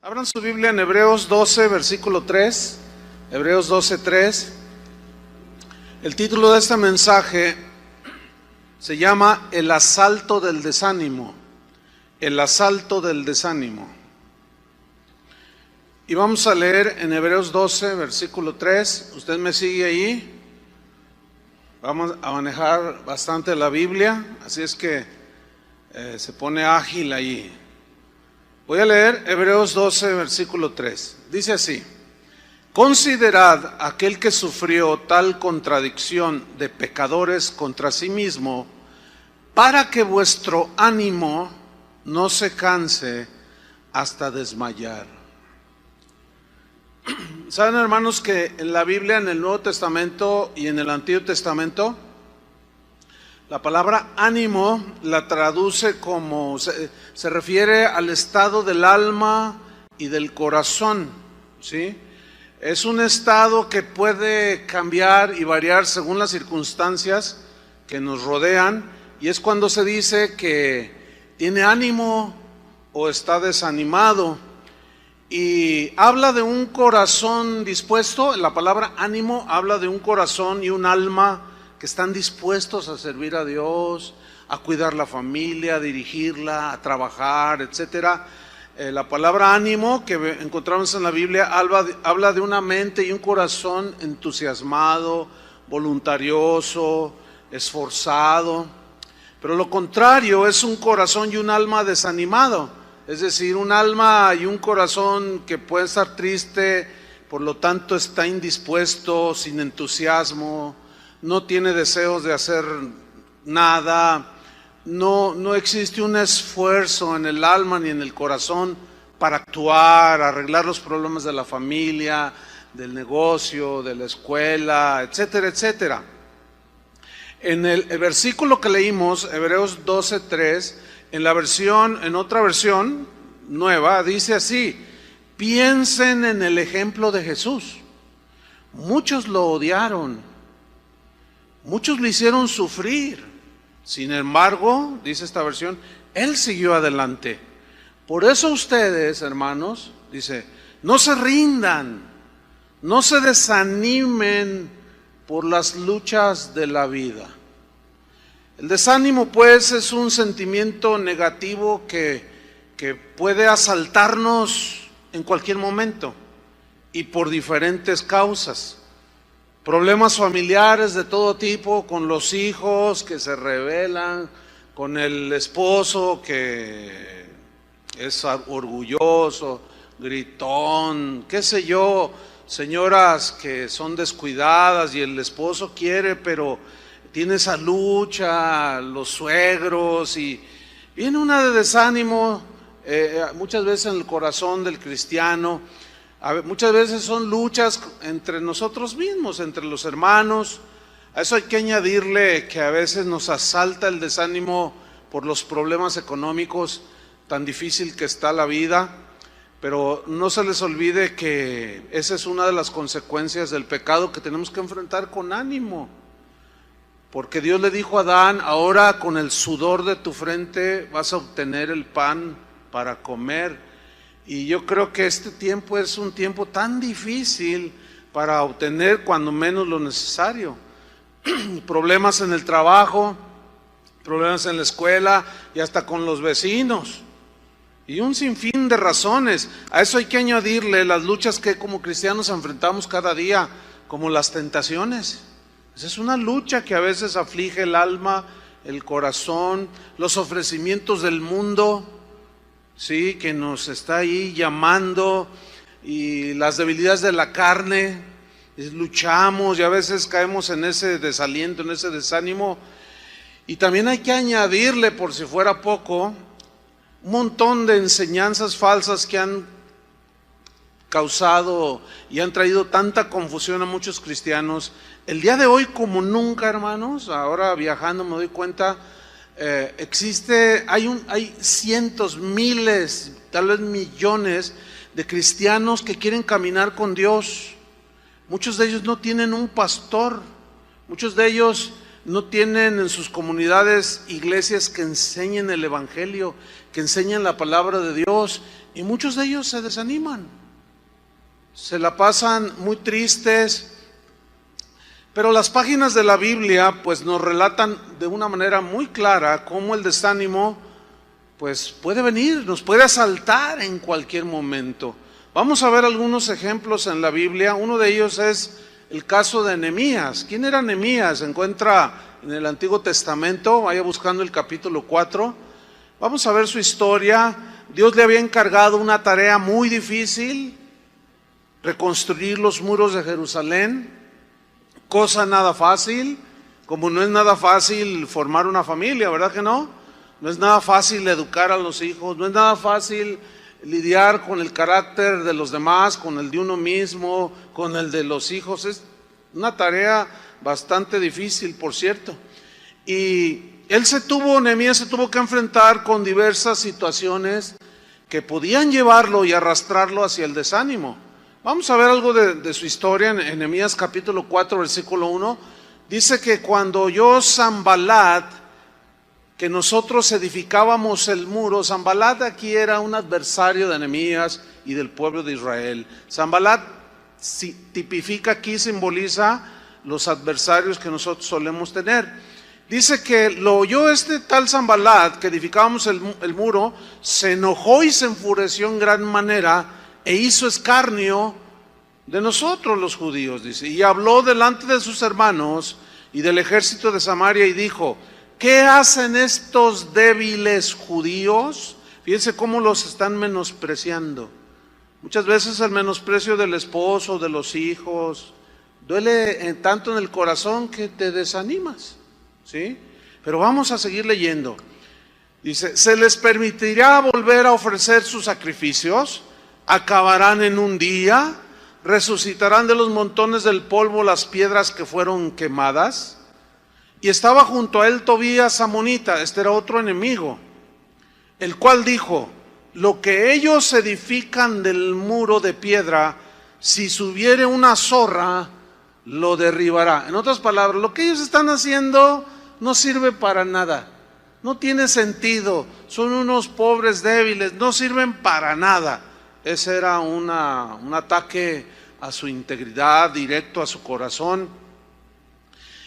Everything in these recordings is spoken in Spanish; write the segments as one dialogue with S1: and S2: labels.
S1: Abran su Biblia en Hebreos 12, versículo 3. Hebreos 12, 3. El título de este mensaje se llama El asalto del desánimo. El asalto del desánimo. Y vamos a leer en Hebreos 12, versículo 3. Usted me sigue ahí. Vamos a manejar bastante la Biblia, así es que se pone ágil ahí. Voy a leer Hebreos 12, versículo 3. Dice así: Considerad aquel que sufrió tal contradicción de pecadores contra sí mismo, para que vuestro ánimo no se canse hasta desmayar. ¿Saben, hermanos, que en la Biblia, en el Nuevo Testamento y en el Antiguo Testamento, la palabra ánimo la traduce como, se refiere al estado del alma y del corazón, ¿sí? Es un estado que puede cambiar y variar según las circunstancias que nos rodean, y es cuando se dice que tiene ánimo o está desanimado. Y habla de un corazón dispuesto. La palabra ánimo habla de un corazón y un alma que están dispuestos a servir a Dios, a cuidar la familia, a dirigirla, a trabajar, etcétera. La palabra ánimo que encontramos en la Biblia habla de una mente y un corazón entusiasmado, voluntarioso, esforzado. Pero lo contrario es un corazón y un alma desanimado. Es decir, un alma y un corazón que puede estar triste, por lo tanto está indispuesto, sin entusiasmo, no tiene deseos de hacer nada, no existe un esfuerzo en el alma ni en el corazón para actuar, arreglar los problemas de la familia, del negocio, de la escuela, etcétera, etcétera. En el versículo que leímos, Hebreos 12:3, en otra versión nueva, dice así: piensen en el ejemplo de Jesús. Muchos lo odiaron, muchos lo hicieron sufrir. Sin embargo, dice esta versión, Él siguió adelante. Por eso ustedes, hermanos, dice, no se rindan, no se desanimen por las luchas de la vida. El desánimo, pues, es un sentimiento negativo que puede asaltarnos en cualquier momento y por diferentes causas. Problemas familiares de todo tipo, con los hijos que se rebelan, con el esposo que es orgulloso, gritón, qué sé yo, señoras que son descuidadas y el esposo quiere, pero tiene esa lucha, los suegros, y viene una de desánimo, muchas veces en el corazón del cristiano. Muchas veces son luchas entre nosotros mismos, entre los hermanos. A eso hay que añadirle que a veces nos asalta el desánimo por los problemas económicos, tan difícil que está la vida. Pero no se les olvide que esa es una de las consecuencias del pecado que tenemos que enfrentar con ánimo. Porque Dios le dijo a Adán: ahora con el sudor de tu frente vas a obtener el pan para comer. Y yo creo que este tiempo es un tiempo tan difícil para obtener cuando menos lo necesario. Problemas en el trabajo, problemas en la escuela y hasta con los vecinos. Y un sinfín de razones. A eso hay que añadirle las luchas que como cristianos enfrentamos cada día, como las tentaciones. Esa es una lucha que a veces aflige el alma, el corazón, los ofrecimientos del mundo, sí, que nos está ahí llamando, y las debilidades de la carne. Luchamos y a veces caemos en ese desaliento, en ese desánimo. Y también hay que añadirle, por si fuera poco, un montón de enseñanzas falsas que han causado y han traído tanta confusión a muchos cristianos. El día de hoy, como nunca, hermanos, ahora viajando me doy cuenta, hay cientos, miles, tal vez millones de cristianos que quieren caminar con Dios. Muchos de ellos no tienen un pastor, muchos de ellos no tienen en sus comunidades iglesias que enseñen el evangelio, que enseñen la palabra de Dios, Y muchos de ellos se desaniman, se la pasan muy tristes. Pero las páginas de la Biblia pues nos relatan de una manera muy clara cómo el desánimo pues puede venir, nos puede asaltar en cualquier momento. Vamos a ver algunos ejemplos en la Biblia. Uno de ellos es el caso de Nehemías. ¿Quién era Nehemías? Se encuentra en el Antiguo Testamento, vaya buscando el capítulo 4. Vamos a ver su historia. Dios le había encargado una tarea muy difícil, reconstruir los muros de Jerusalén. Cosa nada fácil, como no es nada fácil formar una familia, ¿verdad que no? No es nada fácil educar a los hijos, no es nada fácil lidiar con el carácter de los demás, con el de uno mismo, con el de los hijos. Es una tarea bastante difícil, por cierto. Y Nehemías se tuvo que enfrentar con diversas situaciones que podían llevarlo y arrastrarlo hacia el desánimo. Vamos a ver algo de su historia en Nehemías capítulo 4, versículo 1. Dice que cuando oyó Sanbalat que nosotros edificábamos el muro, Sanbalat aquí era un adversario de Nehemías y del pueblo de Israel. Sanbalat tipifica aquí, simboliza los adversarios que nosotros solemos tener. Dice que lo oyó este tal Sanbalat, que edificábamos el muro, se enojó y se enfureció en gran manera, e hizo escarnio de nosotros los judíos, dice, y habló delante de sus hermanos y del ejército de Samaria y dijo: ¿qué hacen estos débiles judíos? Fíjense cómo los están menospreciando. Muchas veces el menosprecio del esposo, de los hijos, duele tanto en el corazón que te desanimas, ¿sí? Pero vamos a seguir leyendo. Dice: ¿se les permitirá volver a ofrecer sus sacrificios? ¿Acabarán en un día? ¿Resucitarán de los montones del polvo las piedras que fueron quemadas? Y estaba junto a él Tobías amonita, este era otro enemigo, el cual dijo: lo que ellos edifican del muro de piedra, si subiere una zorra, lo derribará. En otras palabras, lo que ellos están haciendo no sirve para nada, no tiene sentido, son unos pobres débiles, no sirven para nada. Ese era un ataque a su integridad, directo a su corazón.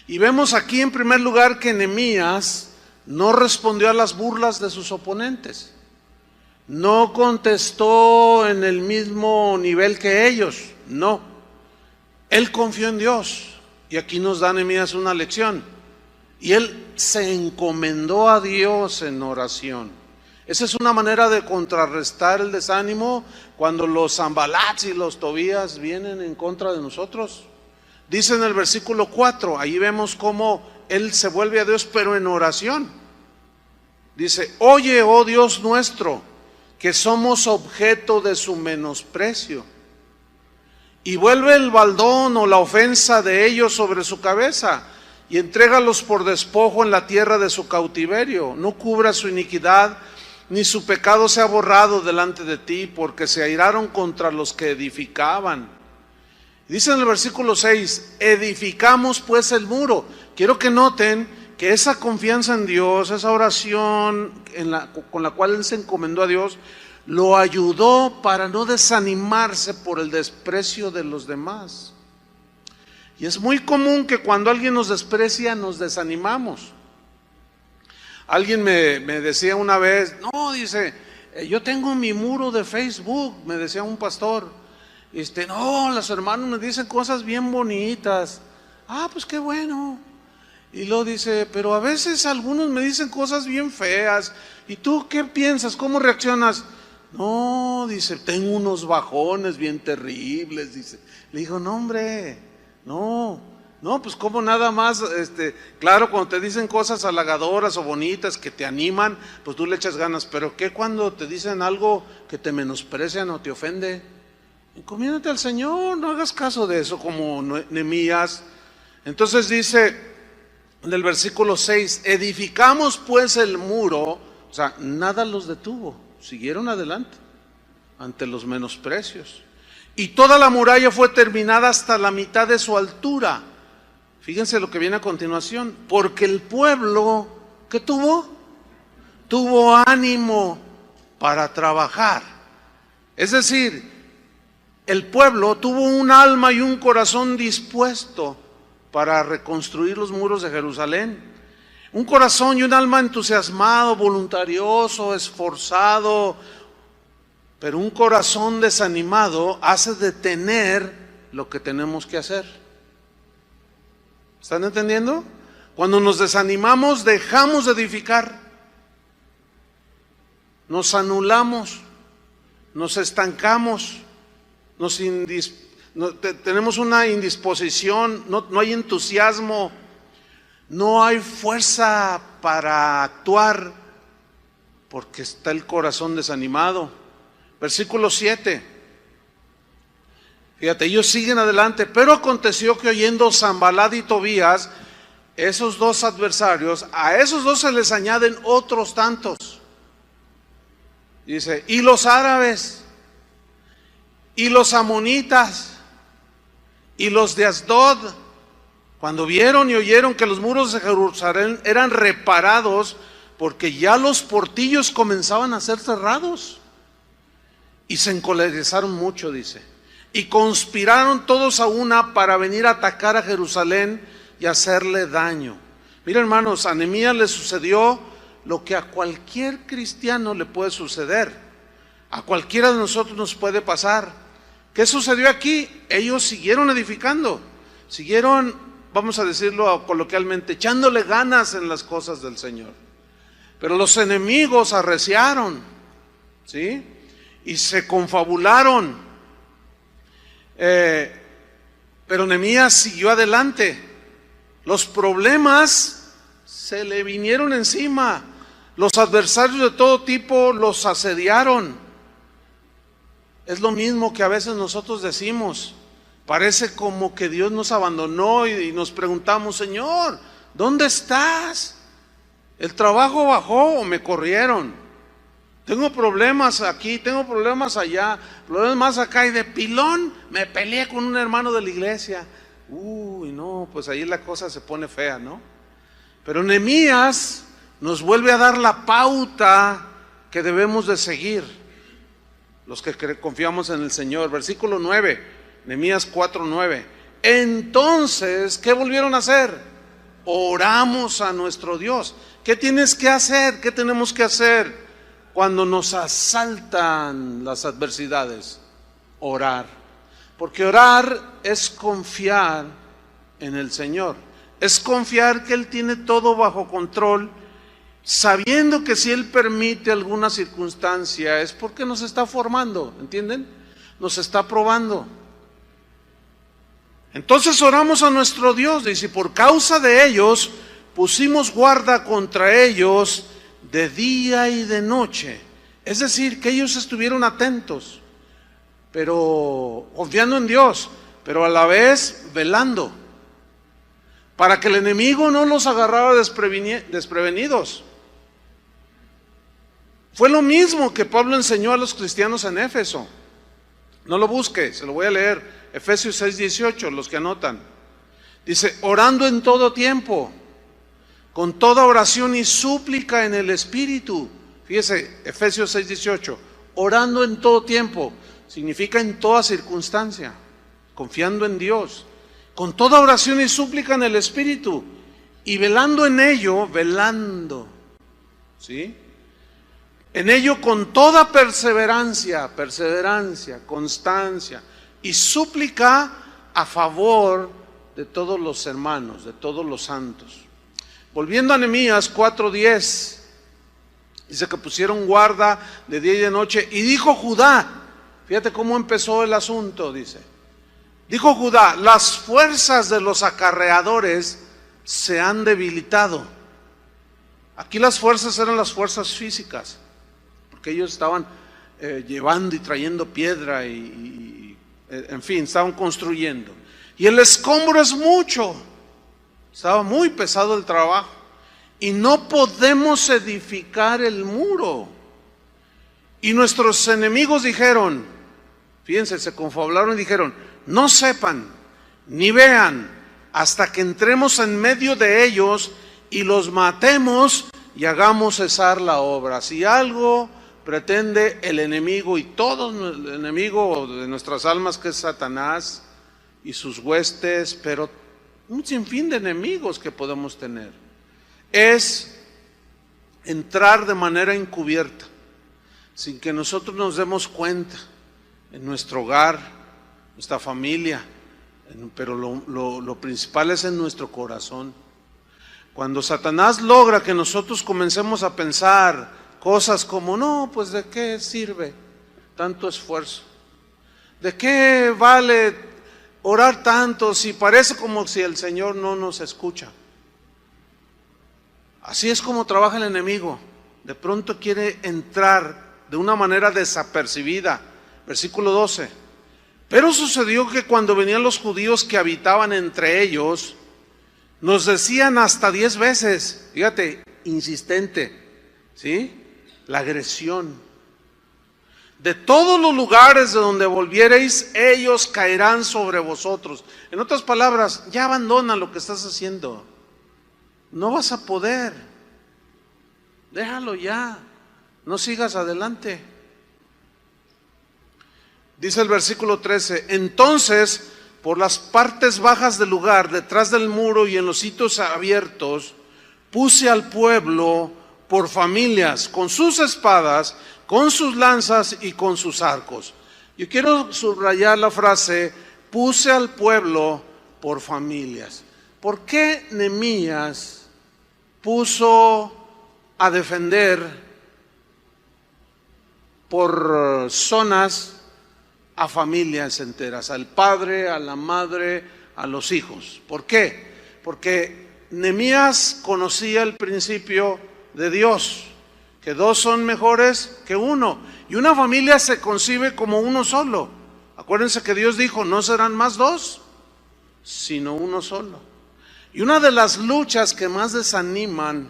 S1: Y vemos aquí en primer lugar que Nehemías no respondió a las burlas de sus oponentes. No contestó en el mismo nivel que ellos, no. Él confió en Dios. Y aquí nos da Nehemías una lección. Y él se encomendó a Dios en oración. Esa es una manera de contrarrestar el desánimo cuando los Sanbalats y los Tobías vienen en contra de nosotros. Dice en el versículo 4, ahí vemos cómo él se vuelve a Dios, pero en oración. Dice: oye, oh Dios nuestro, que somos objeto de su menosprecio, y vuelve el baldón o la ofensa de ellos sobre su cabeza, y entrégalos por despojo en la tierra de su cautiverio. No cubra su iniquidad, ni su pecado sea borrado delante de ti, porque se airaron contra los que edificaban. Dice en el versículo 6, edificamos pues el muro. Quiero que noten que esa confianza en Dios, esa oración con la cual él se encomendó a Dios, lo ayudó para no desanimarse por el desprecio de los demás. Y es muy común que cuando alguien nos desprecia, nos desanimamos. Alguien me decía una vez, no, dice, yo tengo mi muro de Facebook, me decía un pastor, no, los hermanos me dicen cosas bien bonitas. Ah, pues qué bueno. Y luego dice, pero a veces algunos me dicen cosas bien feas. ¿Y tú qué piensas? ¿Cómo reaccionas? No, dice, tengo unos bajones bien terribles, dice. Le digo, no hombre, no, pues como nada más, claro, cuando te dicen cosas halagadoras o bonitas que te animan, pues tú le echas ganas, pero ¿qué cuando te dicen algo que te menosprecian o te ofende? Encomiéndate al Señor, no hagas caso de eso como Nehemías. Entonces dice en el versículo 6, edificamos pues el muro, o sea, nada los detuvo, siguieron adelante ante los menosprecios. Y toda la muralla fue terminada hasta la mitad de su altura. Fíjense lo que viene a continuación, porque el pueblo, ¿qué tuvo? Tuvo ánimo para trabajar. Es decir, el pueblo tuvo un alma y un corazón dispuesto para reconstruir los muros de Jerusalén. Un corazón y un alma entusiasmado, voluntarioso, esforzado, pero un corazón desanimado hace detener lo que tenemos que hacer. ¿Están entendiendo? Cuando nos desanimamos, dejamos de edificar, nos anulamos, nos estancamos, tenemos una indisposición, no hay entusiasmo, no hay fuerza para actuar, porque está el corazón desanimado. Versículo 7. Fíjate, ellos siguen adelante. Pero aconteció que oyendo Sanbalat y Tobías, esos dos adversarios, a esos dos se les añaden otros tantos. Dice, y los árabes, y los amonitas, y los de Asdod, cuando vieron y oyeron que los muros de Jerusalén eran reparados, porque ya los portillos comenzaban a ser cerrados, y se encolerizaron mucho, dice, y conspiraron todos a una para venir a atacar a Jerusalén y hacerle daño. Miren, hermanos, a Nehemías le sucedió lo que a cualquier cristiano le puede suceder, a cualquiera de nosotros nos puede pasar. ¿Qué sucedió aquí? Ellos siguieron edificando, siguieron, vamos a decirlo coloquialmente, echándole ganas en las cosas del Señor. Pero los enemigos arreciaron, ¿sí? Y se confabularon. Pero Nehemías siguió adelante. Los problemas se le vinieron encima. Los adversarios de todo tipo los asediaron. Es lo mismo que a veces nosotros decimos. Parece como que Dios nos abandonó y nos preguntamos, Señor, ¿dónde estás? ¿El trabajo bajó o me corrieron? Tengo problemas aquí, tengo problemas allá, problemas más acá, y de pilón me peleé con un hermano de la iglesia. Uy, no, pues ahí la cosa se pone fea, ¿no? Pero Nehemías nos vuelve a dar la pauta que debemos de seguir, los que confiamos en el Señor. Versículo 9, Nehemías 4:9. Entonces, ¿qué volvieron a hacer? Oramos a nuestro Dios. ¿Qué tienes que hacer? ¿Qué tenemos que hacer cuando nos asaltan las adversidades? Orar. Porque orar es confiar en el Señor. Es confiar que Él tiene todo bajo control, sabiendo que si Él permite alguna circunstancia es porque nos está formando, ¿entienden? Nos está probando. Entonces oramos a nuestro Dios, dice, por causa de ellos pusimos guarda contra ellos de día y de noche. Es decir, que ellos estuvieron atentos, pero confiando en Dios, pero a la vez velando, para que el enemigo no los agarrara desprevenidos. Fue lo mismo que Pablo enseñó a los cristianos en Éfeso. No lo busque, se lo voy a leer. Efesios 6:18, los que anotan. Dice, orando en todo tiempo, con toda oración y súplica en el Espíritu. Fíjese, Efesios 6:18, orando en todo tiempo, significa en toda circunstancia, confiando en Dios, con toda oración y súplica en el Espíritu, y velando en ello, ¿sí? En ello con toda perseverancia, constancia y súplica a favor de todos los hermanos, de todos los santos. Volviendo a Nehemías 4:10, dice que pusieron guarda de día y de noche, y dijo Judá, fíjate cómo empezó el asunto, dice, dijo Judá, las fuerzas de los acarreadores se han debilitado. Aquí las fuerzas eran las fuerzas físicas, porque ellos estaban llevando y trayendo piedra en fin, estaban construyendo. Y el escombro es mucho, estaba muy pesado el trabajo, y no podemos edificar el muro. Y nuestros enemigos dijeron, fíjense, se confabularon y dijeron, no sepan ni vean hasta que entremos en medio de ellos y los matemos y hagamos cesar la obra. Si algo pretende el enemigo y todo el enemigo de nuestras almas, que es Satanás y sus huestes, pero un sinfín de enemigos que podemos tener, es entrar de manera encubierta, sin que nosotros nos demos cuenta, en nuestro hogar, nuestra familia, pero lo principal es en nuestro corazón. Cuando Satanás logra que nosotros comencemos a pensar cosas como, no, pues ¿de qué sirve tanto esfuerzo? ¿De qué vale orar tanto si parece como si el Señor no nos escucha? Así es como trabaja el enemigo. De pronto quiere entrar de una manera desapercibida. Versículo 12. Pero sucedió que cuando venían los judíos que habitaban entre ellos, nos decían hasta 10 veces, fíjate, insistente, ¿sí? La agresión. De todos los lugares de donde volviereis, ellos caerán sobre vosotros. En otras palabras, ya abandona lo que estás haciendo. No vas a poder. Déjalo ya. No sigas adelante. Dice el versículo 13, entonces, por las partes bajas del lugar, detrás del muro y en los sitios abiertos, puse al pueblo por familias, con sus espadas, con sus lanzas y con sus arcos. Yo quiero subrayar la frase, puse al pueblo por familias. ¿Por qué Nehemías puso a defender por zonas a familias enteras, al padre, a la madre, a los hijos? ¿Por qué? Porque Nehemías conocía el principio de Dios, que dos son mejores que uno, y una familia se concibe como uno solo. Acuérdense que Dios dijo, no serán más dos, sino uno solo. Y una de las luchas que más desaniman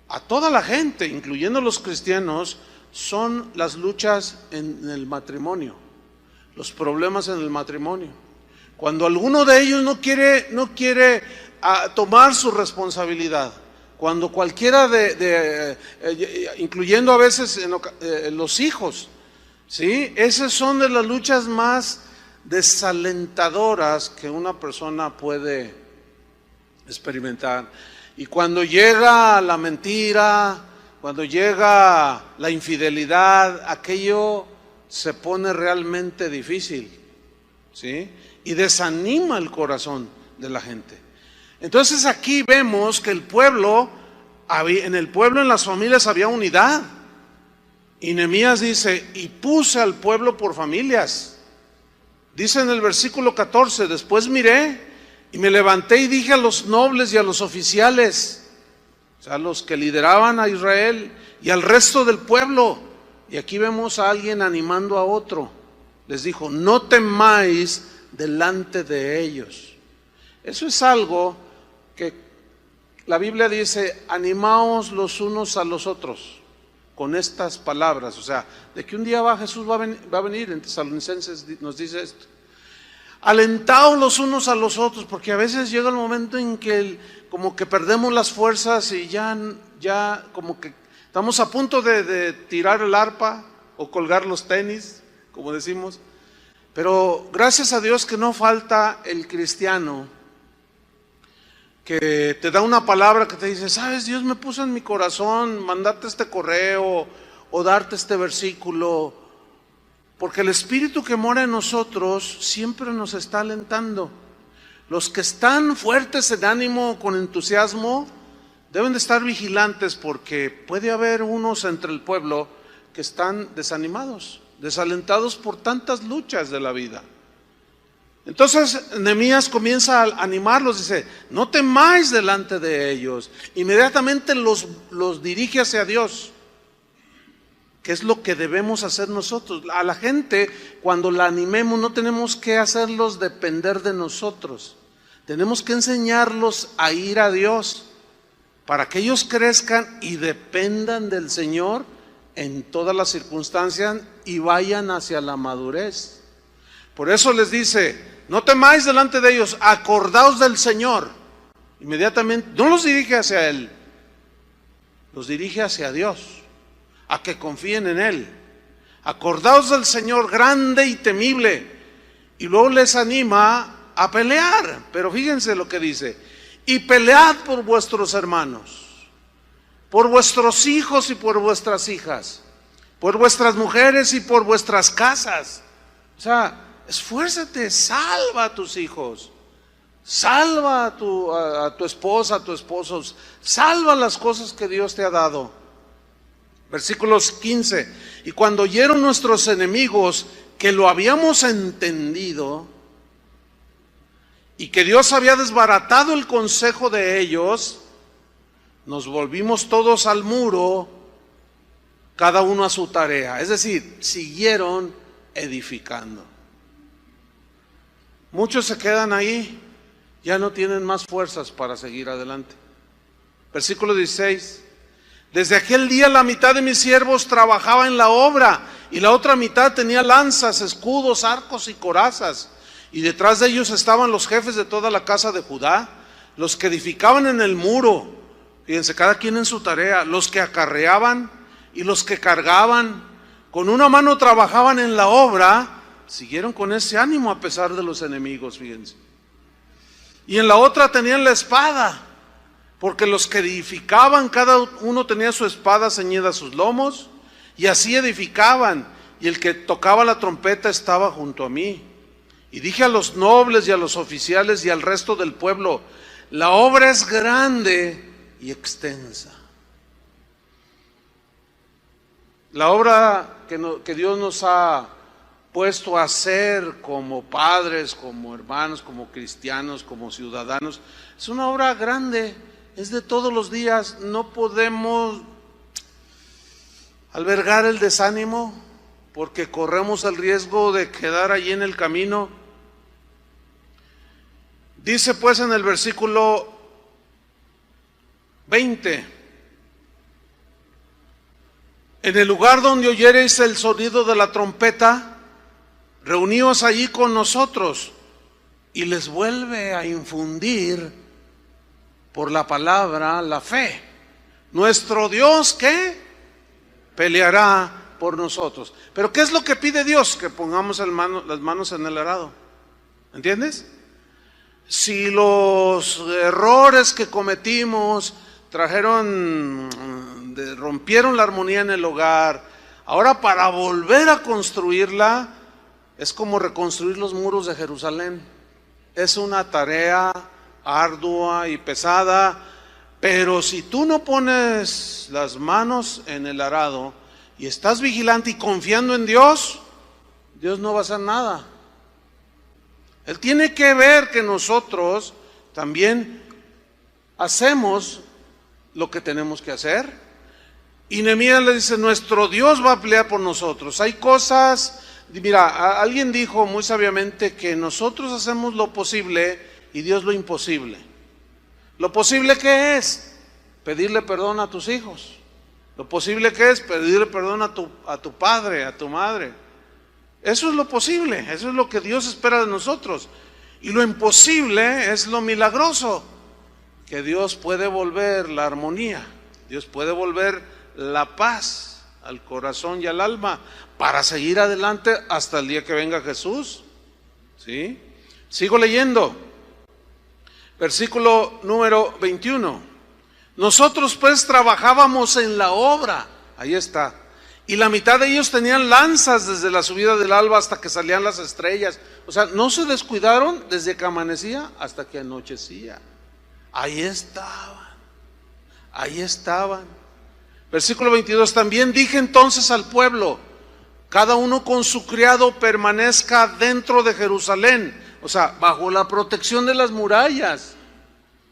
S1: a toda la gente, incluyendo los cristianos, son las luchas en el matrimonio, los problemas en el matrimonio. Cuando alguno de ellos no quiere tomar su responsabilidad, cuando cualquiera incluyendo a veces los hijos, ¿sí? Esas son de las luchas más desalentadoras que una persona puede experimentar. Y cuando llega la mentira, cuando llega la infidelidad, aquello se pone realmente difícil, ¿sí? Y desanima el corazón de la gente. Entonces aquí vemos que en el pueblo, en las familias había unidad. Y Nehemías dice, y puse al pueblo por familias. Dice en el versículo 14, después miré y me levanté y dije a los nobles y a los oficiales, o sea, los que lideraban a Israel y al resto del pueblo. Y aquí vemos a alguien animando a otro. Les dijo, no temáis delante de ellos. Eso es algo que la Biblia dice, animaos los unos a los otros con estas palabras. O sea, de que un día Jesús va a venir, en Tesalonicenses nos dice esto. Alentaos los unos a los otros, porque a veces llega el momento en que como que perdemos las fuerzas y ya como que estamos a punto de tirar el arpa o colgar los tenis, como decimos. Pero gracias a Dios que no falta el cristiano que te da una palabra que te dice, sabes, Dios me puso en mi corazón mandarte este correo o darte este versículo, porque el Espíritu que mora en nosotros siempre nos está alentando. Los que están fuertes en ánimo, con entusiasmo, deben de estar vigilantes, porque puede haber unos entre el pueblo que están desanimados, desalentados por tantas luchas de la vida. Entonces Nehemías comienza a animarlos, dice, no temáis delante de ellos. Inmediatamente los dirige hacia Dios, que es lo que debemos hacer nosotros. A la gente, cuando la animemos, no tenemos que hacerlos depender de nosotros. Tenemos que enseñarlos a ir a Dios, para que ellos crezcan y dependan del Señor en todas las circunstancias y vayan hacia la madurez. Por eso les dice, no temáis delante de ellos, acordaos del Señor. Inmediatamente, no los dirige hacia Él, los dirige hacia Dios. a que confíen en Él. Acordaos del Señor grande y temible. Y luego les anima a pelear. Pero fíjense lo que dice: y pelead por vuestros hermanos, por vuestros hijos y por vuestras hijas, por vuestras mujeres y por vuestras casas. O sea, esfuérzate, salva a tus hijos, salva a tu esposa, a tu esposo, salva las cosas que Dios te ha dado. Versículos 15: y cuando oyeron nuestros enemigos que lo habíamos entendido y que Dios había desbaratado el consejo de ellos, nos volvimos todos al muro, cada uno a su tarea. Es decir, siguieron edificando. Muchos se quedan ahí, ya no tienen más fuerzas para seguir adelante. Versículo 16: desde aquel día la mitad de mis siervos trabajaba en la obra y la otra mitad tenía lanzas, escudos, arcos y corazas. Y detrás de ellos estaban los jefes de toda la casa de Judá, los que edificaban en el muro, fíjense, cada quien en su tarea, los que acarreaban y los que cargaban. Con una mano trabajaban en la obra, siguieron con ese ánimo a pesar de los enemigos, fíjense. Y en la otra tenían la espada, porque los que edificaban, cada uno tenía su espada ceñida a sus lomos, y así edificaban, y el que tocaba la trompeta estaba junto a mí. Y dije a los nobles y a los oficiales y al resto del pueblo: la obra es grande y extensa. La obra que Dios nos ha puesto a hacer como padres, como hermanos, como cristianos, como ciudadanos, es una obra grande, es de todos los días. No podemos albergar el desánimo, porque corremos el riesgo de quedar allí en el camino. Dice pues en el versículo 20: en el lugar donde oyereis el sonido de la trompeta, reuníos allí con nosotros. Y les vuelve a infundir por la palabra la fe. Nuestro Dios, ¿qué? Peleará por nosotros. Pero ¿qué es lo que pide Dios? Que pongamos las manos en el arado. ¿Entiendes? Si los errores que cometimos rompieron la armonía en el hogar, ahora para volver a construirla es como reconstruir los muros de Jerusalén. Es una tarea ardua y pesada, pero si tú no pones las manos en el arado y estás vigilante y confiando en Dios, Dios no va a hacer nada. Él tiene que ver que nosotros también hacemos lo que tenemos que hacer. Y Nehemías le dice: nuestro Dios va a pelear por nosotros. Hay cosas, mira, alguien dijo muy sabiamente que nosotros hacemos lo posible y Dios lo imposible. Lo posible que es pedirle perdón a tus hijos. Lo posible que es pedirle perdón a tu padre, a tu madre. Eso es lo posible, eso es lo que Dios espera de nosotros. Y lo imposible es lo milagroso, que Dios puede volver la armonía, Dios puede volver la paz al corazón y al alma para seguir adelante hasta el día que venga Jesús. ¿Sí? Sigo leyendo. Versículo número 21. Nosotros pues trabajábamos en la obra, ahí está. Y la mitad de ellos tenían lanzas desde la subida del alba hasta que salían las estrellas. O sea, no se descuidaron desde que amanecía hasta que anochecía. Ahí estaban. Versículo 22, también dije entonces al pueblo: cada uno con su criado permanezca dentro de Jerusalén. O sea, bajo la protección de las murallas.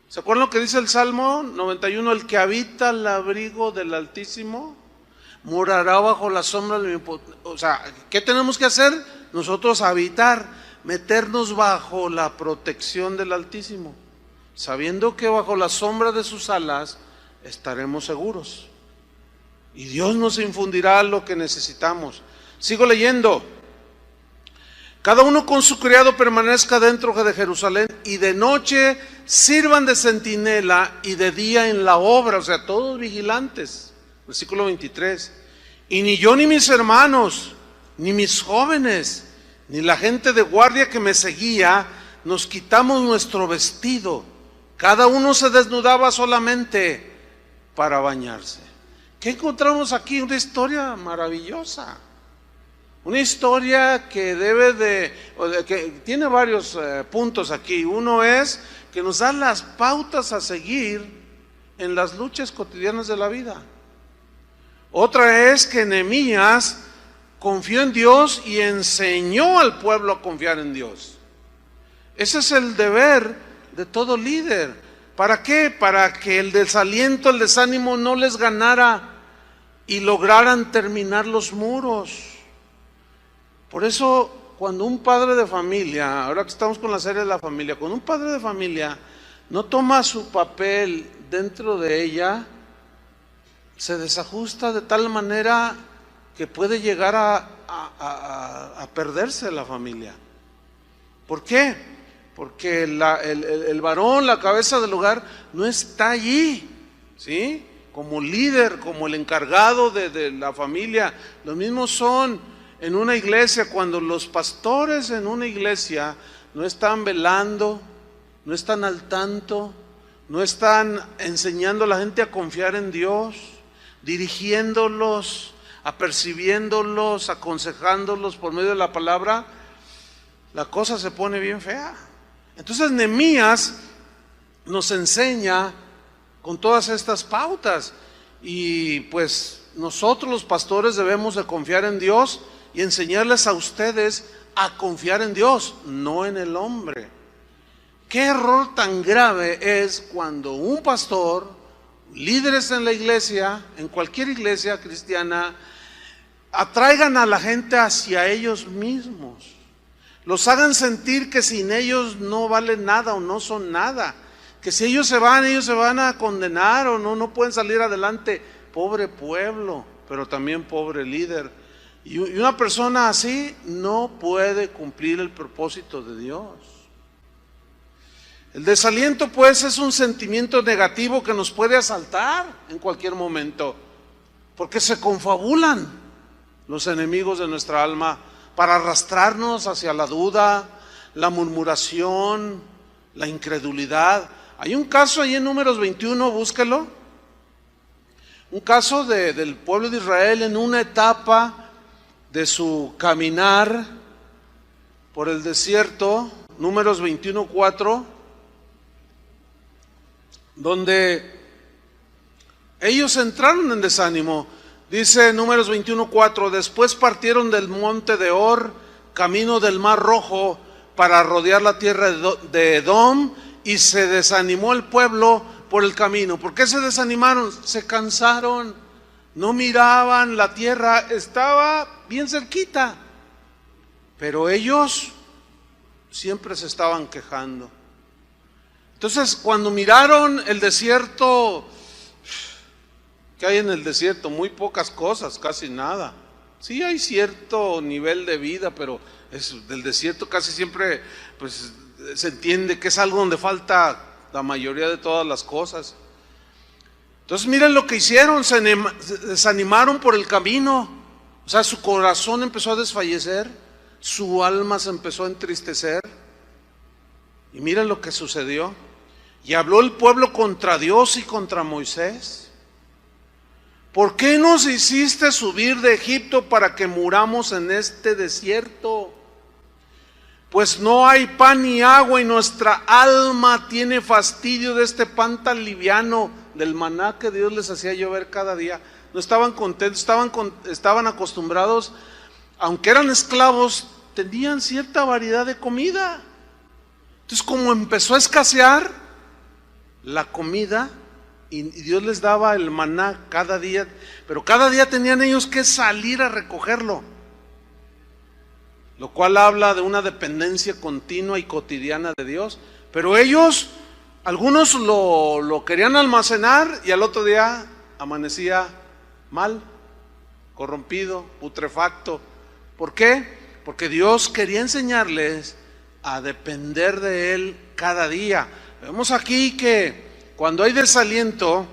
S1: ¿Se acuerdan lo que dice el Salmo 91? El que habita al abrigo del Altísimo morará bajo la sombra de mi... O sea, ¿qué tenemos que hacer? Nosotros habitar, meternos bajo la protección del Altísimo, sabiendo que bajo la sombra de sus alas estaremos seguros. Y Dios nos infundirá lo que necesitamos. Sigo leyendo. Cada uno con su criado permanezca dentro de Jerusalén, y de noche sirvan de centinela y de día en la obra. O sea, todos vigilantes. Versículo 23. Y ni yo ni mis hermanos, ni mis jóvenes, ni la gente de guardia que me seguía, nos quitamos nuestro vestido. Cada uno se desnudaba solamente para bañarse. ¿Qué encontramos aquí? Una historia maravillosa. Una historia que que tiene varios puntos aquí. Uno es que nos da las pautas a seguir en las luchas cotidianas de la vida. Otra es que Nehemías confió en Dios y enseñó al pueblo a confiar en Dios. Ese es el deber de todo líder. ¿Para qué? Para que el desaliento, el desánimo no les ganara y lograran terminar los muros. Por eso, cuando un padre de familia, ahora que estamos con la serie de la familia, cuando un padre de familia no toma su papel dentro de ella, se desajusta de tal manera que puede llegar a perderse la familia. ¿Por qué? Porque el varón, la cabeza del hogar, no está allí, ¿sí? Como líder, como el encargado de la familia. Lo mismo son en una iglesia, cuando los pastores en una iglesia no están velando, no están al tanto, no están enseñando a la gente a confiar en Dios, dirigiéndolos, apercibiéndolos, aconsejándolos por medio de la palabra, la cosa se pone bien fea. Entonces Nehemías nos enseña con todas estas pautas, y pues nosotros los pastores debemos de confiar en Dios y enseñarles a ustedes a confiar en Dios, no en el hombre. ¿Qué error tan grave es cuando un pastor, líderes en la iglesia, en cualquier iglesia cristiana, atraigan a la gente hacia ellos mismos? Los hagan sentir que sin ellos no valen nada o no son nada, que si ellos se van a condenar o no pueden salir adelante. Pobre pueblo, pero también pobre líder. Y una persona así no puede cumplir el propósito de Dios. El desaliento, pues, es un sentimiento negativo que nos puede asaltar en cualquier momento, porque se confabulan los enemigos de nuestra alma para arrastrarnos hacia la duda, la murmuración, la incredulidad. Hay un caso ahí en Números 21, búsquelo. Un caso del pueblo de Israel en una etapa de su caminar por el desierto, Números 21:4, donde ellos entraron en desánimo. Dice Números 21:4, después partieron del monte de Or, camino del Mar Rojo, para rodear la tierra de Edom, y se desanimó el pueblo por el camino. ¿Por qué se desanimaron? Se cansaron, no miraban la tierra, estaba bien cerquita, pero ellos siempre se estaban quejando. Entonces, cuando miraron el desierto, ¿qué hay en el desierto? Muy pocas cosas, casi nada. Sí hay cierto nivel de vida, pero del desierto casi siempre pues, se entiende que es algo donde falta la mayoría de todas las cosas. Entonces miren lo que hicieron, se desanimaron por el camino. O sea, su corazón empezó a desfallecer, su alma se empezó a entristecer. Y miren lo que sucedió. Y habló el pueblo contra Dios y contra Moisés. ¿Por qué nos hiciste subir de Egipto para que muramos en este desierto? Pues no hay pan ni agua y nuestra alma tiene fastidio de este pan tan liviano, del maná que Dios les hacía llover cada día. No estaban contentos, estaban acostumbrados, aunque eran esclavos, tenían cierta variedad de comida. Entonces, como empezó a escasear la comida, y Dios les daba el maná cada día, pero cada día tenían ellos que salir a recogerlo, lo cual habla de una dependencia continua y cotidiana de Dios. Pero ellos, algunos lo querían almacenar y al otro día amanecía mal, corrompido, putrefacto. ¿Por qué? Porque Dios quería enseñarles a depender de Él cada día. Vemos aquí que cuando hay desaliento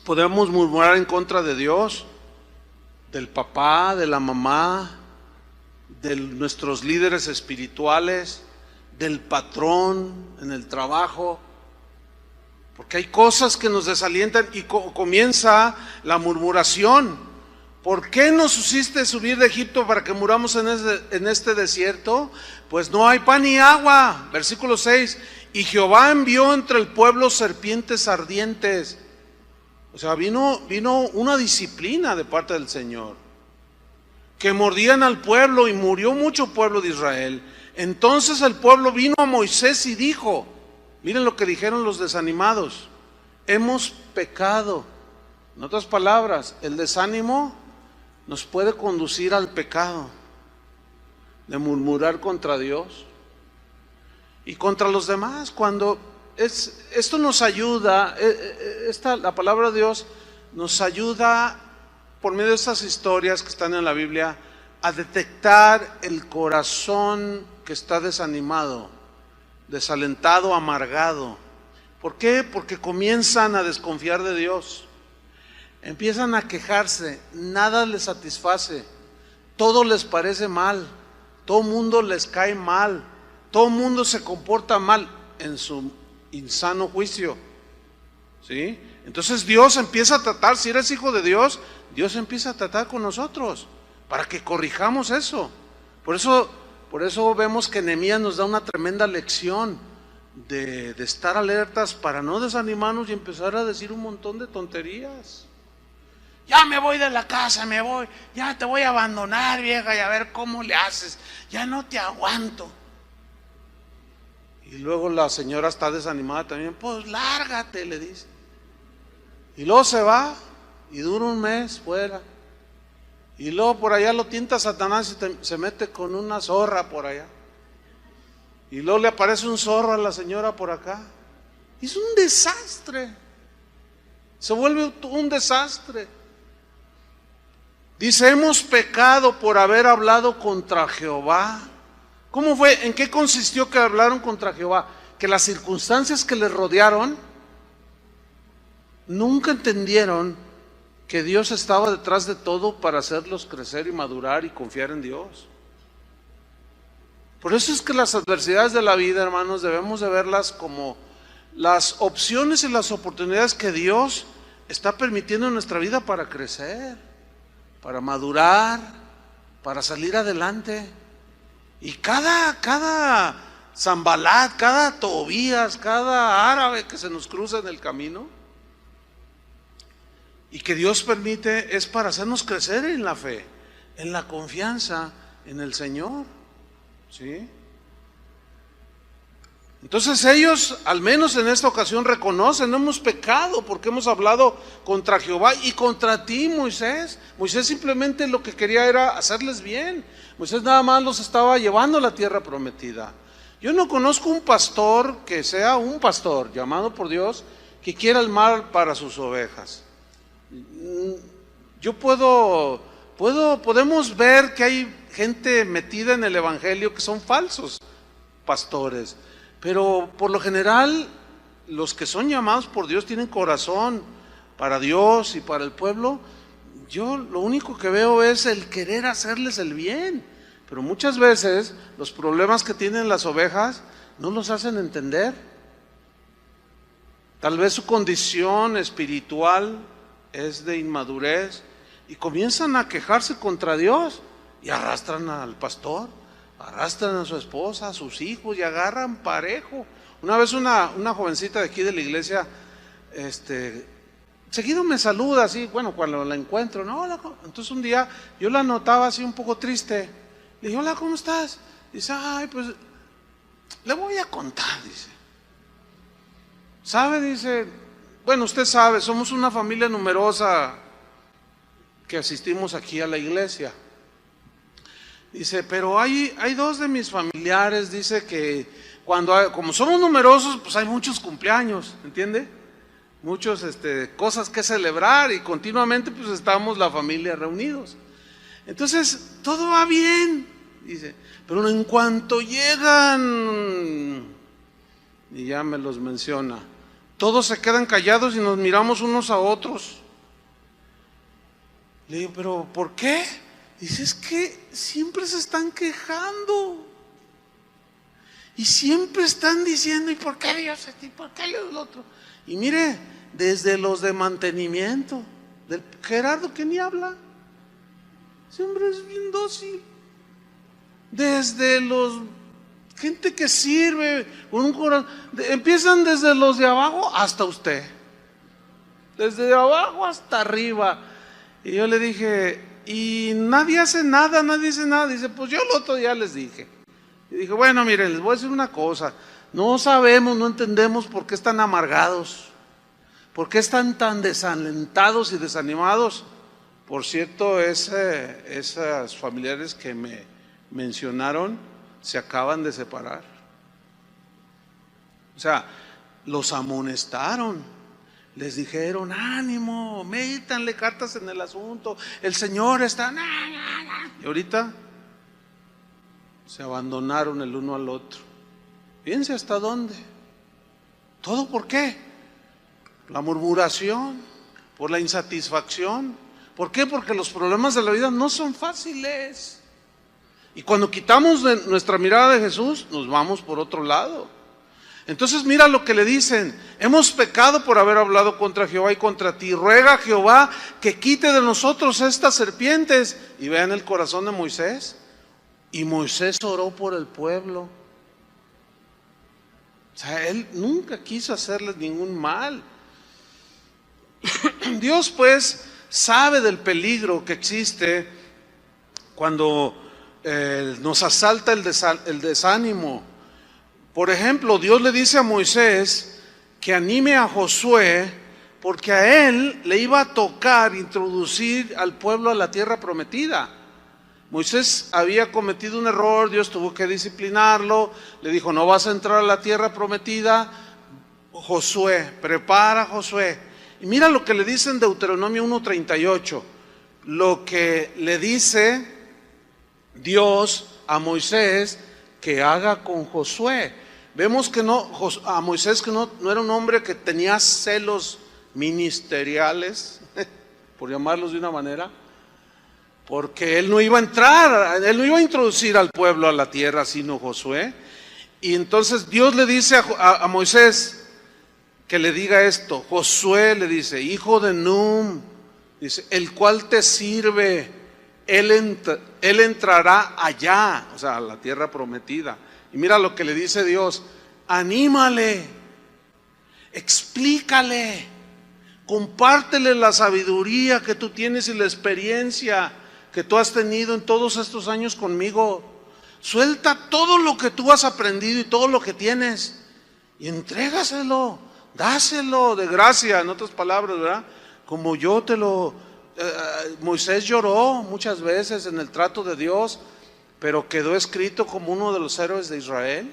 S1: podemos murmurar en contra de Dios, del papá, de la mamá, de nuestros líderes espirituales, del patrón en el trabajo, porque hay cosas que nos desalientan y comienza la murmuración. ¿Por qué nos hiciste subir de Egipto para que muramos en este desierto? Pues no hay pan ni agua. Versículo 6, y Jehová envió entre el pueblo serpientes ardientes. O sea, vino una disciplina de parte del Señor, que mordían al pueblo, y murió mucho pueblo de Israel. Entonces el pueblo vino a Moisés y dijo, miren lo que dijeron los desanimados: hemos pecado. En otras palabras, el desánimo nos puede conducir al pecado de murmurar contra Dios y contra los demás. Cuando esto nos ayuda, la palabra de Dios nos ayuda por medio de estas historias que están en la Biblia a detectar el corazón que está desanimado, desalentado, amargado. ¿Por qué? Porque comienzan a desconfiar de Dios, empiezan a quejarse, nada les satisface, todo les parece mal, todo mundo les cae mal, todo mundo se comporta mal en su insano juicio, ¿sí? Entonces Dios empieza a tratar, si eres hijo de Dios, Dios empieza a tratar con nosotros para que corrijamos eso. Por eso vemos que Nehemías nos da una tremenda lección de estar alertas para no desanimarnos y empezar a decir un montón de tonterías. Ya me voy de la casa, me voy, ya te voy a abandonar, vieja, y a ver cómo le haces, ya no te aguanto. Y luego la señora está desanimada también, pues lárgate, le dice. Y luego se va y dura un mes fuera. Y luego por allá lo tienta Satanás y se mete con una zorra por allá. Y luego le aparece un zorro a la señora por acá. Es un desastre. Se vuelve un desastre. Dice, hemos pecado por haber hablado contra Jehová. ¿Cómo fue? ¿En qué consistió que hablaron contra Jehová? Que las circunstancias que les rodearon nunca entendieron que Dios estaba detrás de todo para hacerlos crecer y madurar y confiar en Dios. Por eso es que las adversidades de la vida, hermanos, debemos de verlas como las opciones y las oportunidades que Dios está permitiendo en nuestra vida para crecer, para madurar, para salir adelante. Y cada Sanbalat, cada Tobías, cada árabe que se nos cruza en el camino y que Dios permite, es para hacernos crecer en la fe, en la confianza en el Señor, ¿sí? Entonces ellos, al menos en esta ocasión, reconocen, no hemos pecado porque hemos hablado contra Jehová y contra ti, Moisés. Moisés simplemente lo que quería era hacerles bien. Moisés nada más los estaba llevando a la tierra prometida. Yo no conozco un pastor que sea un pastor llamado por Dios que quiera el mal para sus ovejas. Podemos ver que hay gente metida en el evangelio que son falsos pastores, pero por lo general los que son llamados por Dios tienen corazón para Dios y para el pueblo. Yo lo único que veo es el querer hacerles el bien, pero muchas veces los problemas que tienen las ovejas no los hacen entender. Tal vez su condición espiritual es de inmadurez y comienzan a quejarse contra Dios y arrastran al pastor, arrastran a su esposa, a sus hijos y agarran parejo. Una vez una jovencita de aquí de la iglesia, seguido me saluda así, bueno, cuando la encuentro, no, hola. Entonces un día yo la notaba así un poco triste. Le dije, hola, ¿cómo estás? Dice, ay, pues le voy a contar, dice. ¿Sabe? Dice, bueno, usted sabe, somos una familia numerosa que asistimos aquí a la iglesia. Dice, pero hay dos de mis familiares, dice que como somos numerosos, pues hay muchos cumpleaños, ¿entiende? Muchos cosas que celebrar y continuamente pues estamos la familia reunidos. Entonces, todo va bien, dice, pero en cuanto llegan, y ya me los menciona, todos se quedan callados y nos miramos unos a otros. Le digo, ¿pero por qué? Dice, es que siempre se están quejando. Y siempre están diciendo, ¿y por qué Dios esto? ¿Y por qué el otro? Y mire, desde los de mantenimiento, del Gerardo que ni habla, ese hombre es bien dócil. Desde los gente que sirve con un corazón, empiezan desde los de abajo hasta usted, desde abajo hasta arriba. Y yo le dije, y nadie hace nada, nadie dice nada. Dice, pues yo el otro día les dije. Y dije, bueno, miren, les voy a decir una cosa. No sabemos, no entendemos por qué están amargados, por qué están tan desalentados y desanimados. Por cierto, esas familiares que me mencionaron se acaban de separar. O sea, los amonestaron, les dijeron, ánimo, métanle cartas en el asunto, el Señor está... Y ahorita se abandonaron el uno al otro. Fíjense hasta dónde. ¿Todo por qué? La murmuración, por la insatisfacción. ¿Por qué? Porque los problemas de la vida no son fáciles. Y cuando quitamos nuestra mirada de Jesús, nos vamos por otro lado. Entonces mira lo que le dicen: hemos pecado por haber hablado contra Jehová y contra ti. Ruega a Jehová que quite de nosotros estas serpientes. Y vean el corazón de Moisés. Y Moisés oró por el pueblo. O sea, él nunca quiso hacerles ningún mal. Dios pues sabe del peligro que existe cuando nos asalta el desánimo. Por ejemplo, Dios le dice a Moisés que anime a Josué, porque a él le iba a tocar introducir al pueblo a la tierra prometida. Moisés había cometido un error, Dios tuvo que disciplinarlo, le dijo, no vas a entrar a la tierra prometida. Josué, prepara a Josué. Y mira lo que le dice en Deuteronomio 1:38, lo que le dice Dios a Moisés que haga con Josué. Vemos que a Moisés, que no era un hombre que tenía celos ministeriales, por llamarlos de una manera, porque él no iba a entrar, él no iba a introducir al pueblo a la tierra, sino Josué. Y entonces Dios le dice a Moisés que le diga esto. Josué le dice, hijo de Num, dice, el cual te sirve, él entrará allá, o sea, a la tierra prometida. Y mira lo que le dice Dios: anímale, explícale, compártele la sabiduría que tú tienes y la experiencia que tú has tenido en todos estos años conmigo. Suelta todo lo que tú has aprendido y todo lo que tienes y entrégaselo, dáselo de gracia, en otras palabras, ¿verdad? Como yo te lo... Moisés lloró muchas veces en el trato de Dios, pero quedó escrito como uno de los héroes de Israel.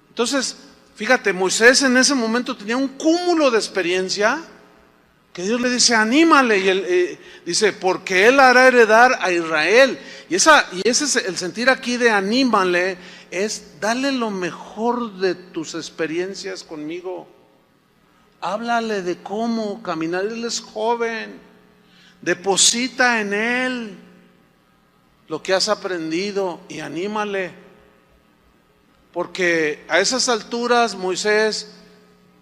S1: Entonces, fíjate, Moisés en ese momento tenía un cúmulo de experiencia que Dios le dice, anímale, y él dice, porque él hará heredar a Israel. Y ese es el sentir aquí de anímale, es dale lo mejor de tus experiencias conmigo. Háblale de cómo caminar, él es joven, deposita en él lo que has aprendido y anímale. Porque a esas alturas Moisés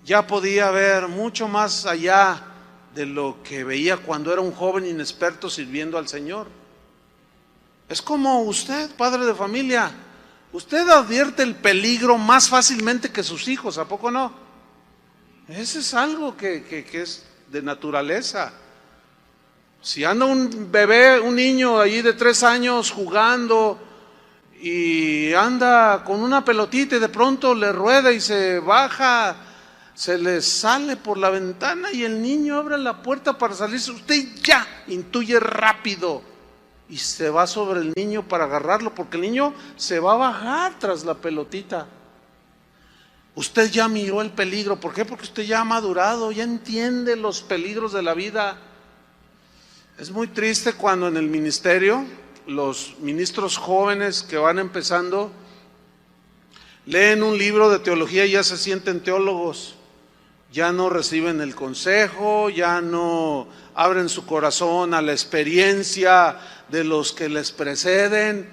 S1: ya podía ver mucho más allá de lo que veía cuando era un joven inexperto sirviendo al Señor. Es como usted, padre de familia, usted advierte el peligro más fácilmente que sus hijos, ¿a poco no? Ese es algo que es de naturaleza. Si anda un bebé, un niño allí de 3 años jugando y anda con una pelotita y de pronto le rueda y se baja, se le sale por la ventana y el niño abre la puerta para salirse, usted ya intuye rápido y se va sobre el niño para agarrarlo, porque el niño se va a bajar tras la pelotita. Usted ya miró el peligro. ¿Por qué? Porque usted ya ha madurado, ya entiende los peligros de la vida. Es muy triste cuando en el ministerio los ministros jóvenes que van empezando leen un libro de teología y ya se sienten teólogos. ya no reciben el consejo, ya no abren su corazón a la experiencia de los que les preceden.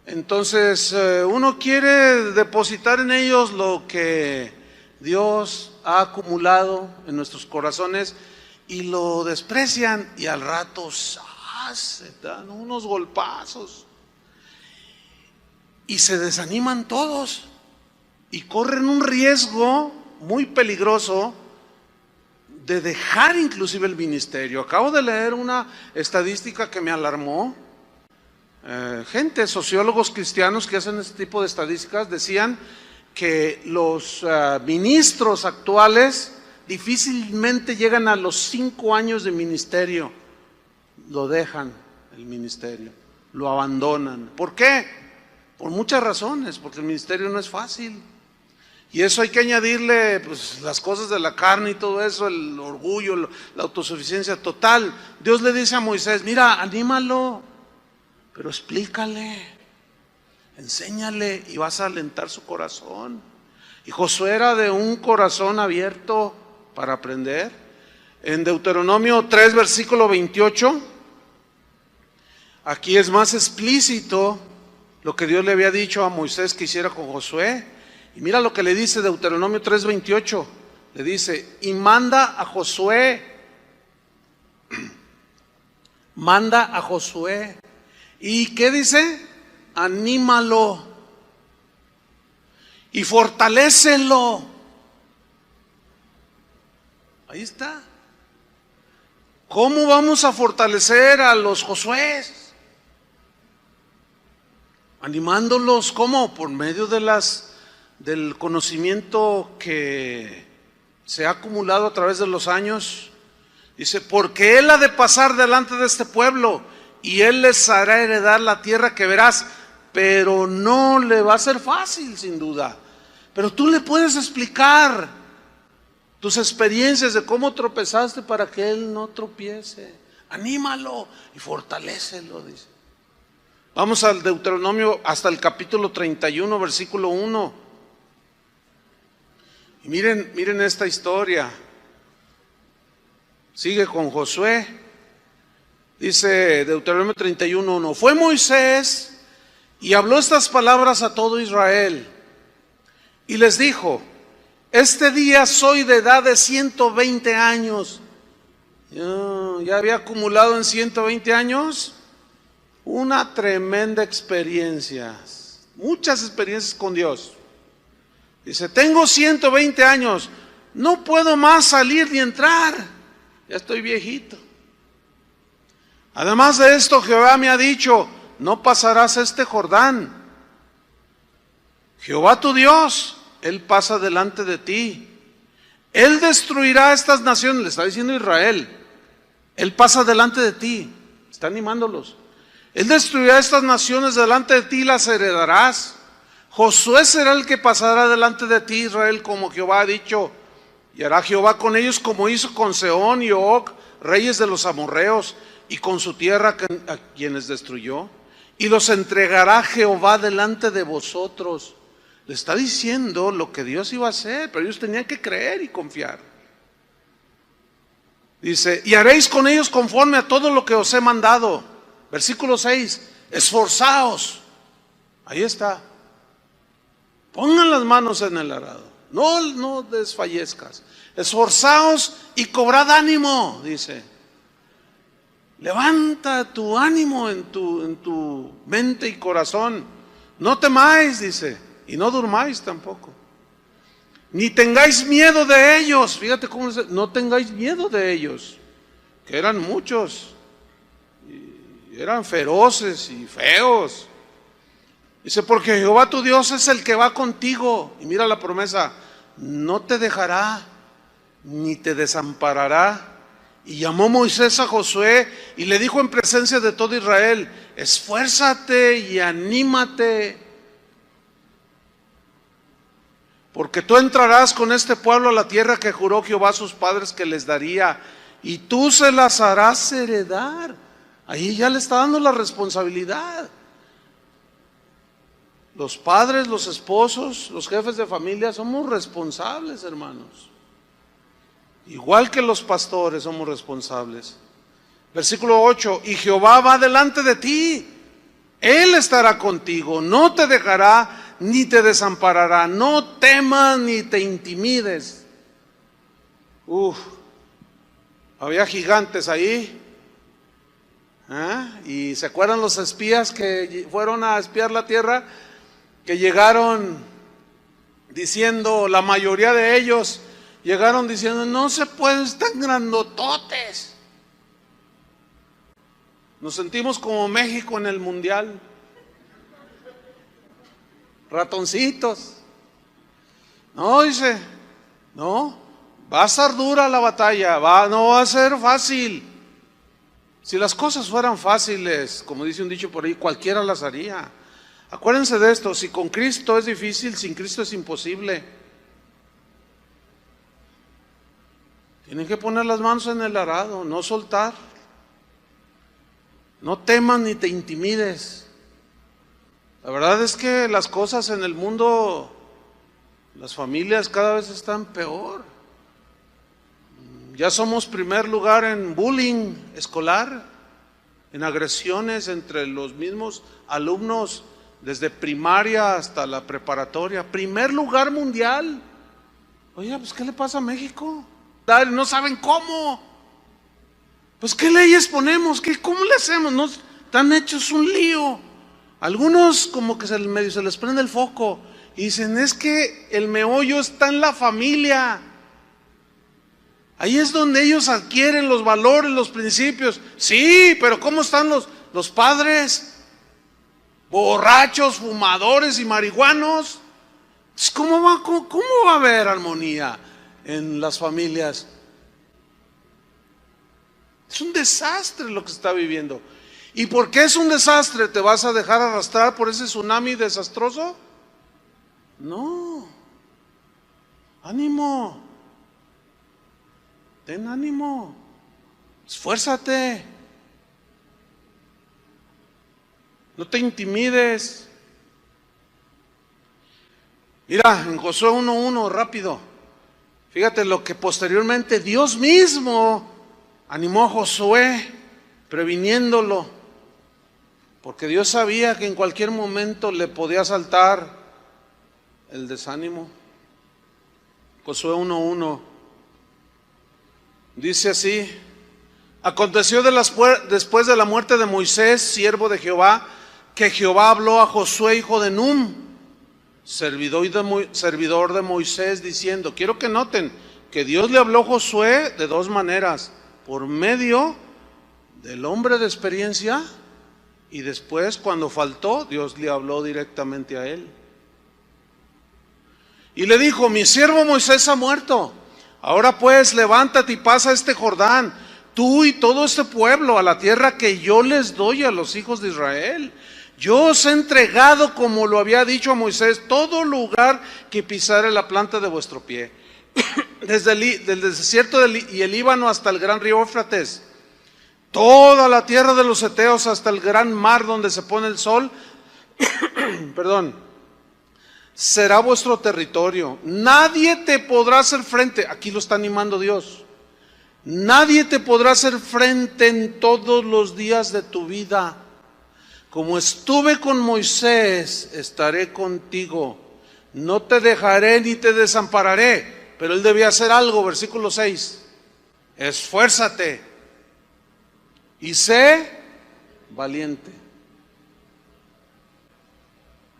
S1: Entonces uno quiere depositar en ellos lo que Dios ha acumulado en nuestros corazones y lo desprecian, y al rato se dan unos golpazos y se desaniman todos y corren un riesgo muy peligroso de dejar inclusive el ministerio. Acabo de leer una estadística que me alarmó. Sociólogos cristianos que hacen este tipo de estadísticas decían que los ministros actuales difícilmente llegan a los 5 años de ministerio, lo dejan el ministerio, lo abandonan. ¿Por qué? Por muchas razones, porque el ministerio no es fácil. Y eso hay que añadirle pues, las cosas de la carne y todo eso, el orgullo, la autosuficiencia total. Dios le dice a Moisés, mira, anímalo, pero explícale, enséñale y vas a alentar su corazón. Y Josué era de un corazón abierto para aprender. En Deuteronomio 3, versículo 28, aquí es más explícito lo que Dios le había dicho a Moisés que hiciera con Josué. Y mira lo que le dice Deuteronomio 3:28. Le dice, y manda a Josué. Manda a Josué. ¿Y qué dice? Anímalo. Y fortalécelo. Ahí está. ¿Cómo vamos a fortalecer a los Josués? Animándolos, ¿cómo? Por medio del conocimiento que se ha acumulado a través de los años. Dice, porque Él ha de pasar delante de este pueblo y Él les hará heredar la tierra que verás, pero no le va a ser fácil, sin duda. Pero tú le puedes explicar tus experiencias de cómo tropezaste para que Él no tropiece. Anímalo y fortalécelo, dice. Vamos al Deuteronomio hasta el capítulo 31, versículo 1. Y miren esta historia. Sigue con Josué. Dice Deuteronomio 31:1. Fue Moisés y habló estas palabras a todo Israel. Y les dijo, este día soy de edad de 120 años. Ya había acumulado en 120 años una tremenda experiencia. Muchas experiencias con Dios. Dice, tengo 120 años, no puedo más salir ni entrar, ya estoy viejito. Además de esto, Jehová me ha dicho, no pasarás este Jordán. Jehová tu Dios, Él pasa delante de ti. Él destruirá estas naciones, le está diciendo Israel. Él pasa delante de ti, está animándolos. Él destruirá estas naciones delante de ti y las heredarás. Josué será el que pasará delante de ti, Israel, como Jehová ha dicho. Y hará Jehová con ellos como hizo con Sehón y Og, reyes de los amorreos, y con su tierra a quienes destruyó. Y los entregará Jehová delante de vosotros. Le está diciendo lo que Dios iba a hacer, pero ellos tenían que creer y confiar. Dice, y haréis con ellos conforme a todo lo que os he mandado. Versículo 6, esforzaos. Ahí está. Pongan las manos en el arado, no desfallezcas. Esforzaos y cobrad ánimo, dice. Levanta tu ánimo en tu mente y corazón. No temáis, dice, y no durmáis tampoco. Ni tengáis miedo de ellos. Fíjate cómo dice, no tengáis miedo de ellos, que eran muchos, y eran feroces y feos. Dice, porque Jehová tu Dios es el que va contigo. Y mira la promesa, no te dejará, ni te desamparará. Y llamó Moisés a Josué y le dijo en presencia de todo Israel, esfuérzate y anímate, porque tú entrarás con este pueblo a la tierra que juró Jehová a sus padres que les daría, y tú se las harás heredar. Ahí ya le está dando la responsabilidad. Los padres, los esposos, los jefes de familia somos responsables, hermanos. Igual que los pastores somos responsables. Versículo 8, y Jehová va delante de ti, Él estará contigo, no te dejará ni te desamparará, no temas ni te intimides. Había gigantes ahí. Y se acuerdan los espías que fueron a espiar la tierra, que llegaron diciendo, la mayoría de ellos llegaron diciendo, no se pueden, están grandototes. Nos sentimos como México en el mundial, ratoncitos. No, dice, no, va a ser dura la batalla, no va a ser fácil. Si las cosas fueran fáciles, como dice un dicho por ahí, cualquiera las haría. Acuérdense de esto, si con Cristo es difícil, sin Cristo es imposible. Tienen que poner las manos en el arado, no soltar. No temas ni te intimides. La verdad es que las cosas en el mundo, las familias cada vez están peor. Ya somos primer lugar en bullying escolar, en agresiones entre los mismos alumnos, desde primaria hasta la preparatoria. Primer lugar mundial. Oye, pues ¿qué le pasa a México? No saben cómo. Pues ¿qué leyes ponemos? ¿Cómo le hacemos? No, están hechos un lío. Algunos como que medio se les prende el foco y dicen, es que el meollo está en la familia. Ahí es donde ellos adquieren los valores, los principios. Sí, pero ¿cómo están los padres? Borrachos, fumadores y marihuanos. ¿Cómo va a haber armonía en las familias? Es un desastre lo que se está viviendo. ¿Y por qué es un desastre? ¿Te vas a dejar arrastrar por ese tsunami desastroso? No. Ánimo. Ten ánimo. Esfuérzate. No te intimides. Mira, en Josué 1:1, rápido. Fíjate lo que posteriormente Dios mismo animó a Josué, previniéndolo, porque Dios sabía que en cualquier momento le podía saltar el desánimo. Josué 1:1 dice así: aconteció después de la muerte de Moisés, siervo de Jehová, que Jehová habló a Josué, hijo de Num, servidor de Moisés, diciendo, quiero que noten que Dios le habló a Josué de dos maneras: por medio del hombre de experiencia, y después cuando faltó, Dios le habló directamente a él. Y le dijo, mi siervo Moisés ha muerto, ahora pues levántate y pasa este Jordán, tú y todo este pueblo, a la tierra que yo les doy a los hijos de Israel. Yo os he entregado, como lo había dicho a Moisés, todo lugar que pisare la planta de vuestro pie, desde el desierto y el Líbano hasta el gran río Éufrates, toda la tierra de los heteos hasta el gran mar donde se pone el sol, será vuestro territorio. Nadie te podrá hacer frente, aquí lo está animando Dios, nadie te podrá hacer frente en todos los días de tu vida. Como estuve con Moisés, estaré contigo, no te dejaré ni te desampararé. Pero él debía hacer algo, versículo 6, esfuérzate y sé valiente.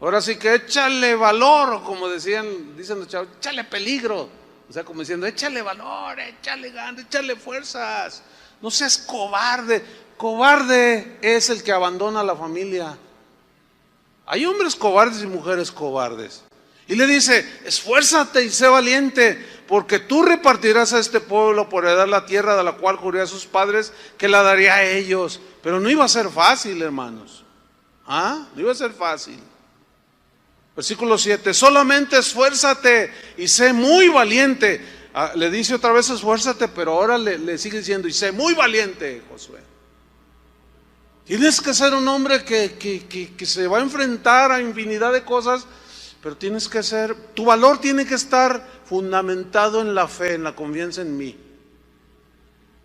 S1: Ahora sí que échale valor, o como dicen los chavos, échale peligro. O sea, como diciendo, échale valor, échale ganas, échale fuerzas. No seas cobarde. Cobarde es el que abandona a la familia. Hay hombres cobardes y mujeres cobardes. Y le dice, esfuérzate y sé valiente, porque tú repartirás a este pueblo por heredar la tierra de la cual juré a sus padres que la daría a ellos. Pero no iba a ser fácil, hermanos. No iba a ser fácil. Versículo 7, solamente esfuérzate y sé muy valiente. Le dice otra vez esfuérzate, pero ahora le sigue diciendo, y sé muy valiente, Josué. Tienes que ser un hombre que se va a enfrentar a infinidad de cosas, pero tienes que ser, tu valor tiene que estar fundamentado en la fe, en la confianza en mí.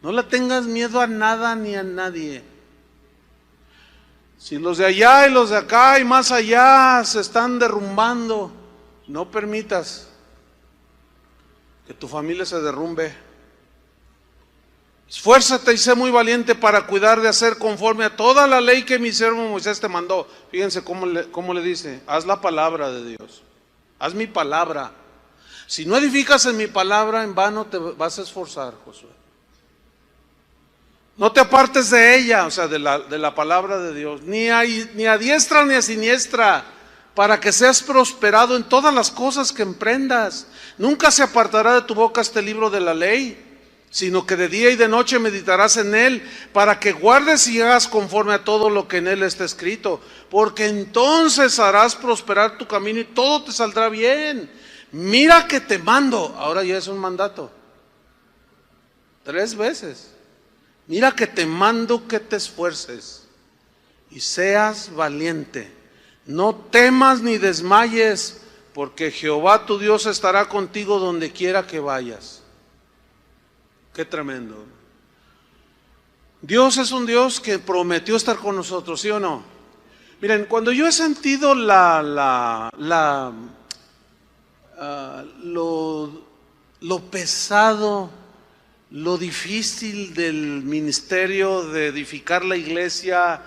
S1: No le tengas miedo a nada ni a nadie. Si los de allá y los de acá y más allá se están derrumbando, no permitas que tu familia se derrumbe. Esfuérzate y sé muy valiente para cuidar de hacer conforme a toda la ley que mi siervo Moisés te mandó. Fíjense cómo le dice: haz la palabra de Dios, haz mi palabra. Si no edificas en mi palabra, en vano te vas a esforzar, Josué. No te apartes de ella, o sea, de la palabra de Dios, ni a diestra ni a siniestra, para que seas prosperado en todas las cosas que emprendas. Nunca se apartará de tu boca este libro de la ley, sino que de día y de noche meditarás en él, para que guardes y hagas conforme a todo lo que en él está escrito, porque entonces harás prosperar tu camino y todo te saldrá bien. Mira que te mando, ahora ya es un mandato, 3 veces. Mira que te mando que te esfuerces y seas valiente. No temas ni desmayes, porque Jehová tu Dios estará contigo donde quiera que vayas. Qué tremendo. Dios es un Dios que prometió estar con nosotros, ¿sí o no? Miren, cuando yo he sentido lo pesado, lo difícil del ministerio de edificar la iglesia,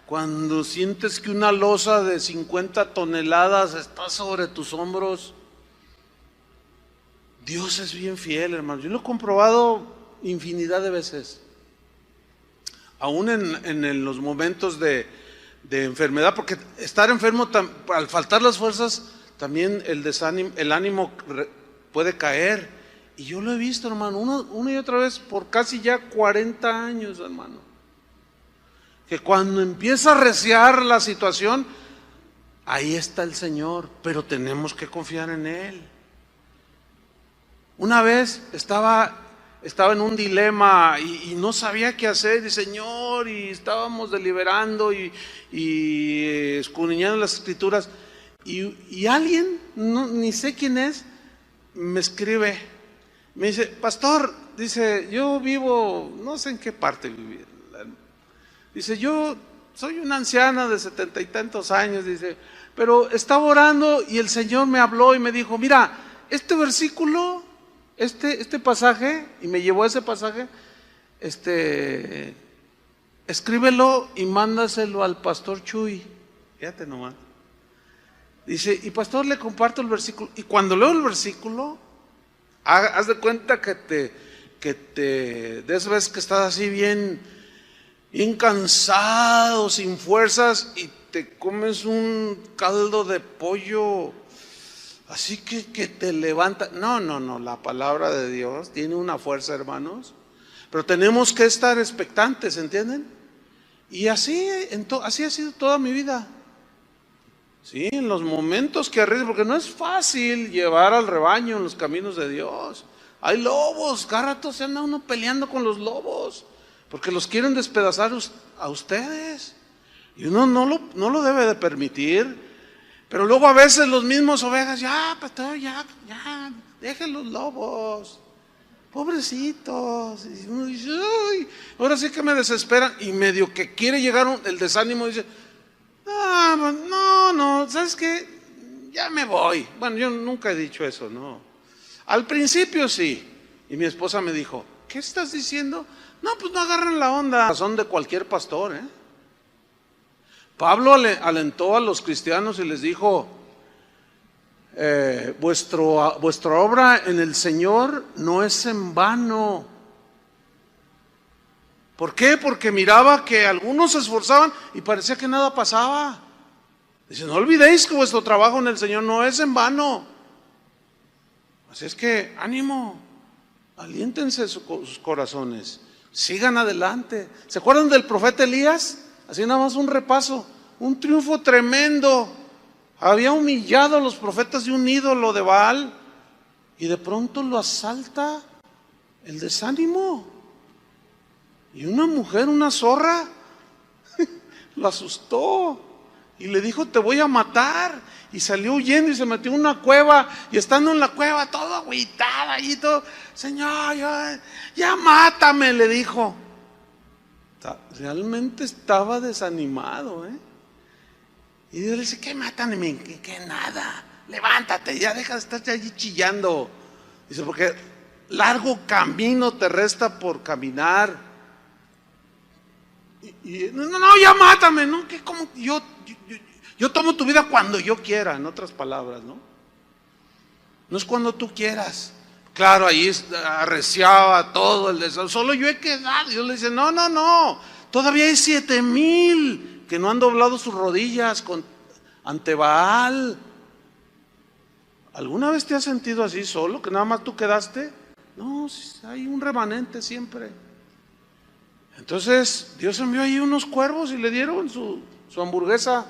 S1: cuando sientes que una losa de 50 toneladas está sobre tus hombros, Dios es bien fiel, hermano. Yo lo he comprobado infinidad de veces, aún en los momentos de enfermedad, porque estar enfermo, al faltar las fuerzas, también el ánimo puede caer. Y yo lo he visto, hermano, una y otra vez por casi ya 40 años, hermano, que cuando empieza a arreciar la situación, ahí está el Señor, pero tenemos que confiar en Él. Una vez estaba en un dilema y no sabía qué hacer, y Señor, y estábamos deliberando y escudriñando las escrituras, y alguien, ni sé quién es, me escribe. Me dice: pastor, dice, yo vivo, no sé en qué parte vivir. Dice, yo soy una anciana de 70 y tantos años, dice, pero estaba orando y el Señor me habló y me dijo: mira, este versículo, este pasaje, y me llevó a ese pasaje, escríbelo y mándaselo al pastor Chuy. Fíjate nomás. Dice, y pastor, le comparto el versículo. Y cuando leo el versículo, haz de cuenta que de esas veces que estás así bien cansado, sin fuerzas, y te comes un caldo de pollo, así que te levanta. No, la palabra de Dios tiene una fuerza, hermanos, pero tenemos que estar expectantes, ¿entienden? Y así ha sido toda mi vida. Sí, en los momentos que arriesgo, porque no es fácil llevar al rebaño en los caminos de Dios. Hay lobos, cada rato se anda uno peleando con los lobos, porque los quieren despedazar a ustedes. Y uno no lo debe de permitir. Pero luego a veces los mismos ovejas: ya, pastor, ya, dejen los lobos, pobrecitos. Y uno dice: ay, ahora sí que me desesperan. Y medio que quiere llegar el desánimo, dice: no, ¿sabes qué? Ya me voy. Bueno, yo nunca he dicho eso, no. Al principio sí. Y mi esposa me dijo: ¿qué estás diciendo? No, pues no agarran la onda. La razón de cualquier pastor, ¿eh? Pablo alentó a los cristianos y les dijo: vuestra obra en el Señor no es en vano. ¿Por qué? Porque miraba que algunos se esforzaban y parecía que nada pasaba. Dice: no olvidéis que vuestro trabajo en el Señor no es en vano. Así es que ánimo, aliéntense sus corazones, sigan adelante. ¿Se acuerdan del profeta Elías? Así nada más un repaso, un triunfo tremendo. Había humillado a los profetas de un ídolo de Baal y de pronto lo asalta el desánimo. Y una mujer, una zorra, lo asustó. y le dijo: te voy a matar. Y salió huyendo y se metió en una cueva, y estando en la cueva todo agüitada y todo: Señor, ya mátame, le dijo. Realmente estaba desanimado, Y Dios le dice: ¿qué mátame? ¿Qué nada? Levántate, ya deja de estar allí chillando. Dice: porque largo camino te resta por caminar. No, ya mátame, ¿no? Que como yo tomo tu vida cuando yo quiera, en otras palabras, ¿no? No es cuando tú quieras. Claro, ahí arreciaba todo el deseo. Solo yo he quedado. Dios le dice: no. Todavía hay 7,000 que no han doblado sus rodillas ante Baal. ¿Alguna vez te has sentido así solo, que nada más tú quedaste? No, hay un remanente siempre. Entonces Dios envió ahí unos cuervos y le dieron su hamburguesa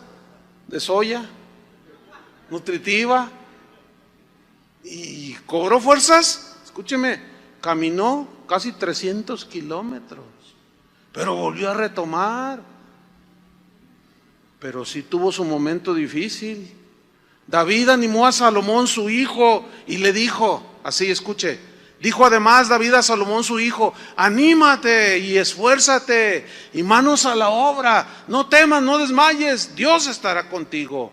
S1: de soya nutritiva, y cobró fuerzas. Escúcheme, caminó casi 300 kilómetros, pero volvió a retomar. Pero sí tuvo su momento difícil. David animó a Salomón su hijo y le dijo así, escuche: dijo además David a Salomón su hijo: anímate y esfuérzate y manos a la obra, no temas, no desmayes, Dios estará contigo.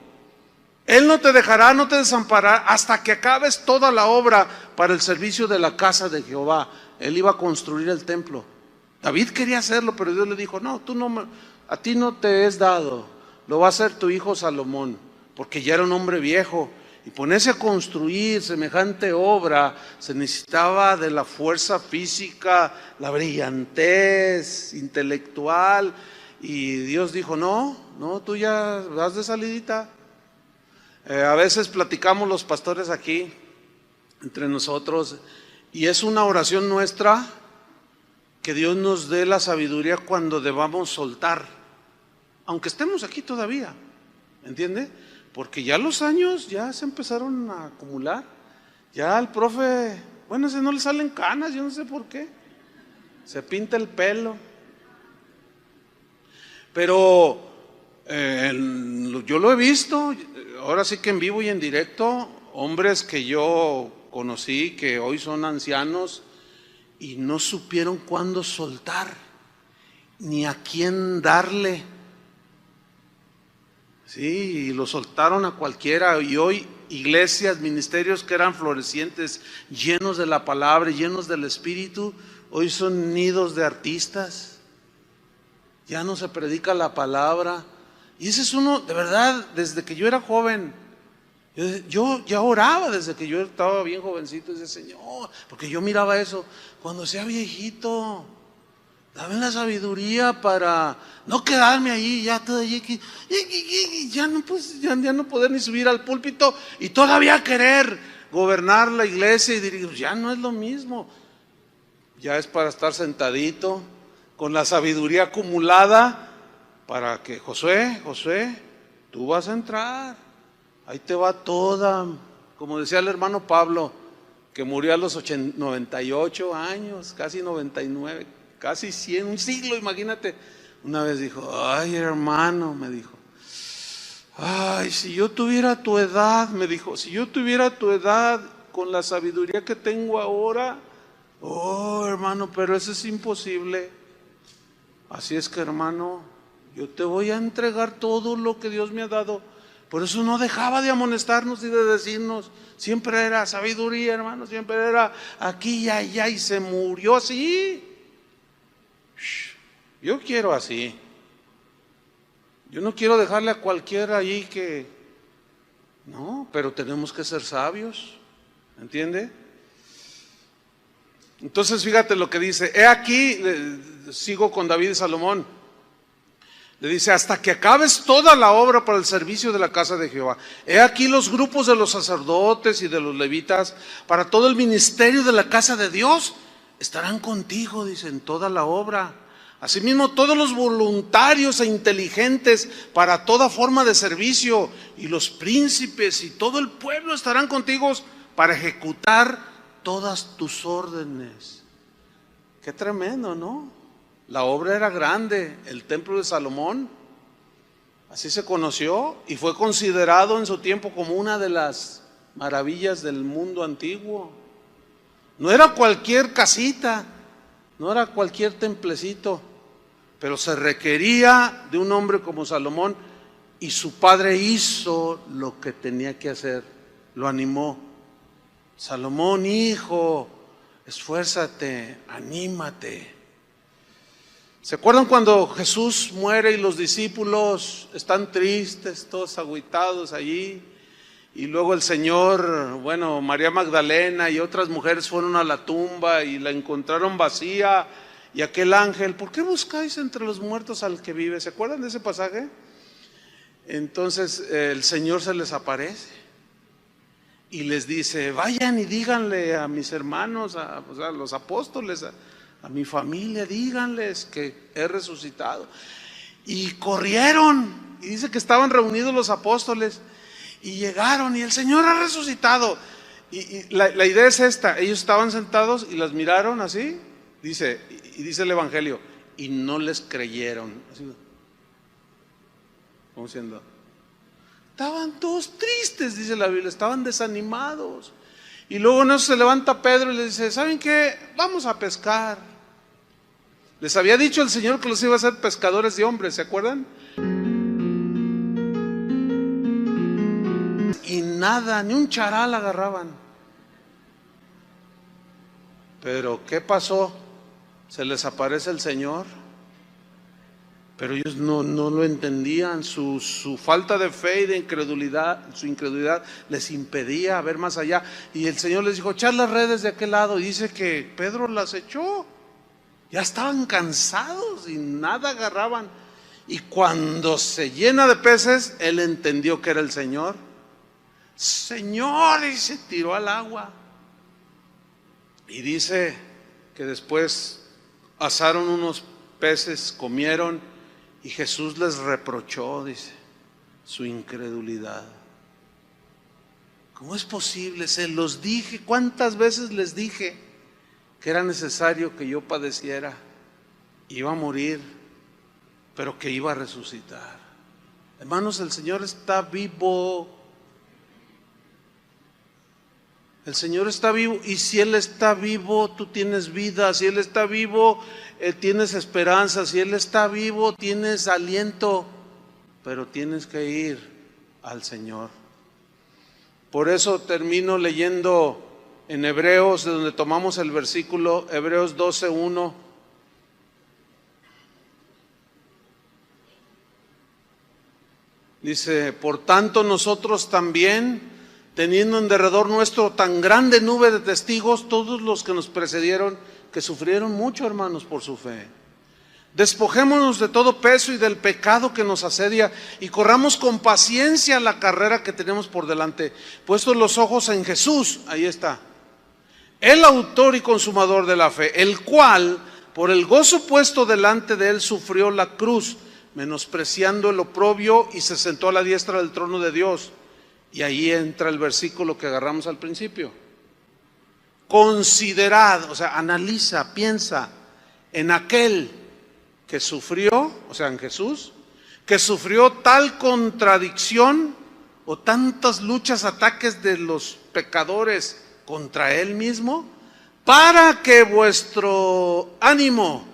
S1: Él no te dejará, no te desamparará hasta que acabes toda la obra para el servicio de la casa de Jehová. Él iba a construir el templo. David quería hacerlo, pero Dios le dijo: no, a ti no te es dado, lo va a hacer tu hijo Salomón, porque ya era un hombre viejo. Y ponerse a construir semejante obra se necesitaba de la fuerza física, la brillantez intelectual. Y Dios dijo: no, tú ya vas de salidita. A veces platicamos los pastores aquí entre nosotros, y es una oración nuestra que Dios nos dé la sabiduría cuando debamos soltar, aunque estemos aquí todavía, ¿entiende? Porque ya los años ya se empezaron a acumular. Ya al profe, bueno, ese no le salen canas, yo no sé por qué. Se pinta el pelo. Pero yo lo he visto, ahora sí que en vivo y en directo, hombres que yo conocí que hoy son ancianos y no supieron cuándo soltar, ni a quién darle. Sí, y lo soltaron a cualquiera. Y hoy iglesias, ministerios que eran florecientes, llenos de la palabra, llenos del Espíritu, hoy son nidos de artistas. Ya no se predica la palabra. Y ese es uno, de verdad, desde que yo era joven, yo ya oraba desde que yo estaba bien jovencito. Decía: Señor, porque yo miraba eso, cuando sea viejito, dame la sabiduría para no quedarme ahí ya todo ya no poder ni subir al púlpito y todavía querer gobernar la iglesia y dirigir. Ya no es lo mismo. Ya es para estar sentadito con la sabiduría acumulada para que Josué, tú vas a entrar. Ahí te va toda, como decía el hermano Pablo, que murió a los 98 años, casi 99, casi 100, un siglo, imagínate. Una vez dijo: ay, hermano, me dijo, ay, si yo tuviera tu edad, me dijo, si yo tuviera tu edad con la sabiduría que tengo ahora, oh, hermano, pero eso es imposible. Así es que, hermano, yo te voy a entregar todo lo que Dios me ha dado. Por eso no dejaba de amonestarnos y de decirnos, siempre era sabiduría, hermano, siempre era aquí y allá, y se murió así. Yo quiero así. Yo no quiero dejarle a cualquiera ahí que... No, pero tenemos que ser sabios, ¿entiende? Entonces fíjate lo que dice. He aquí, sigo con David y Salomón. Le dice: hasta que acabes toda la obra para el servicio de la casa de Jehová. He aquí los grupos de los sacerdotes y de los levitas para todo el ministerio de la casa de Dios estarán contigo, dice, en toda la obra. Asimismo, todos los voluntarios e inteligentes para toda forma de servicio, y los príncipes y todo el pueblo estarán contigo para ejecutar todas tus órdenes. Qué tremendo, ¿no? La obra era grande, el templo de Salomón. Así se conoció y fue considerado en su tiempo como una de las maravillas del mundo antiguo. No era cualquier casita, no era cualquier templecito, pero se requería de un hombre como Salomón, y su padre hizo lo que tenía que hacer, lo animó. Salomón, hijo, esfuérzate, anímate. ¿Se acuerdan cuando Jesús muere y los discípulos están tristes, todos agüitados allí? Y luego el Señor, María Magdalena y otras mujeres fueron a la tumba y la encontraron vacía. Y aquel ángel, ¿por qué buscáis entre los muertos al que vive? ¿Se acuerdan de ese pasaje? Entonces el Señor se les aparece y les dice: vayan y díganle a mis hermanos, a los apóstoles, a mi familia, díganles que he resucitado. Y corrieron, y dice que estaban reunidos los apóstoles, y llegaron, y el Señor ha resucitado. Y la idea es esta: ellos estaban sentados y las miraron así, dice el Evangelio, y no les creyeron. Así, ¿cómo siendo? Estaban todos tristes, dice la Biblia, estaban desanimados. Y luego en eso se levanta Pedro y les dice: ¿saben qué? Vamos a pescar. Les había dicho el Señor que los iba a hacer pescadores de hombres, ¿se acuerdan? Y nada, ni un charal agarraban. Pero ¿qué pasó? Se les aparece el Señor, pero ellos no lo entendían. Su falta de fe y de incredulidad, su incredulidad les impedía ver más allá. Y el Señor les dijo: echad las redes de aquel lado. Y dice que Pedro las echó. Ya estaban cansados y nada agarraban. Y cuando se llena de peces, él entendió que era el Señor. Señor, y se tiró al agua. Y dice que después asaron unos peces, comieron, y Jesús les reprochó, dice, su incredulidad. ¿Cómo es posible? Se los dije, ¿cuántas veces les dije que era necesario que yo padeciera? Iba a morir, pero que iba a resucitar. Hermanos, el Señor está vivo. El Señor está vivo, y si Él está vivo, tú tienes vida. Si Él está vivo, tienes esperanza. Si Él está vivo, tienes aliento, pero tienes que ir al Señor. Por eso termino leyendo en Hebreos, de donde tomamos el versículo, Hebreos 12:1. Dice: por tanto nosotros también, teniendo en derredor nuestro tan grande nube de testigos, todos los que nos precedieron, que sufrieron mucho, hermanos, por su fe, despojémonos de todo peso y del pecado que nos asedia, y corramos con paciencia la carrera que tenemos por delante, puestos los ojos en Jesús. Ahí está, el autor y consumador de la fe, el cual por el gozo puesto delante de él sufrió la cruz, menospreciando el oprobio, y se sentó a la diestra del trono de Dios. Y ahí entra el versículo que agarramos al principio. Considerad, o sea, analiza, piensa en aquel que sufrió, o sea, en Jesús, que sufrió tal contradicción o tantas luchas, ataques de los pecadores contra él mismo, para que vuestro ánimo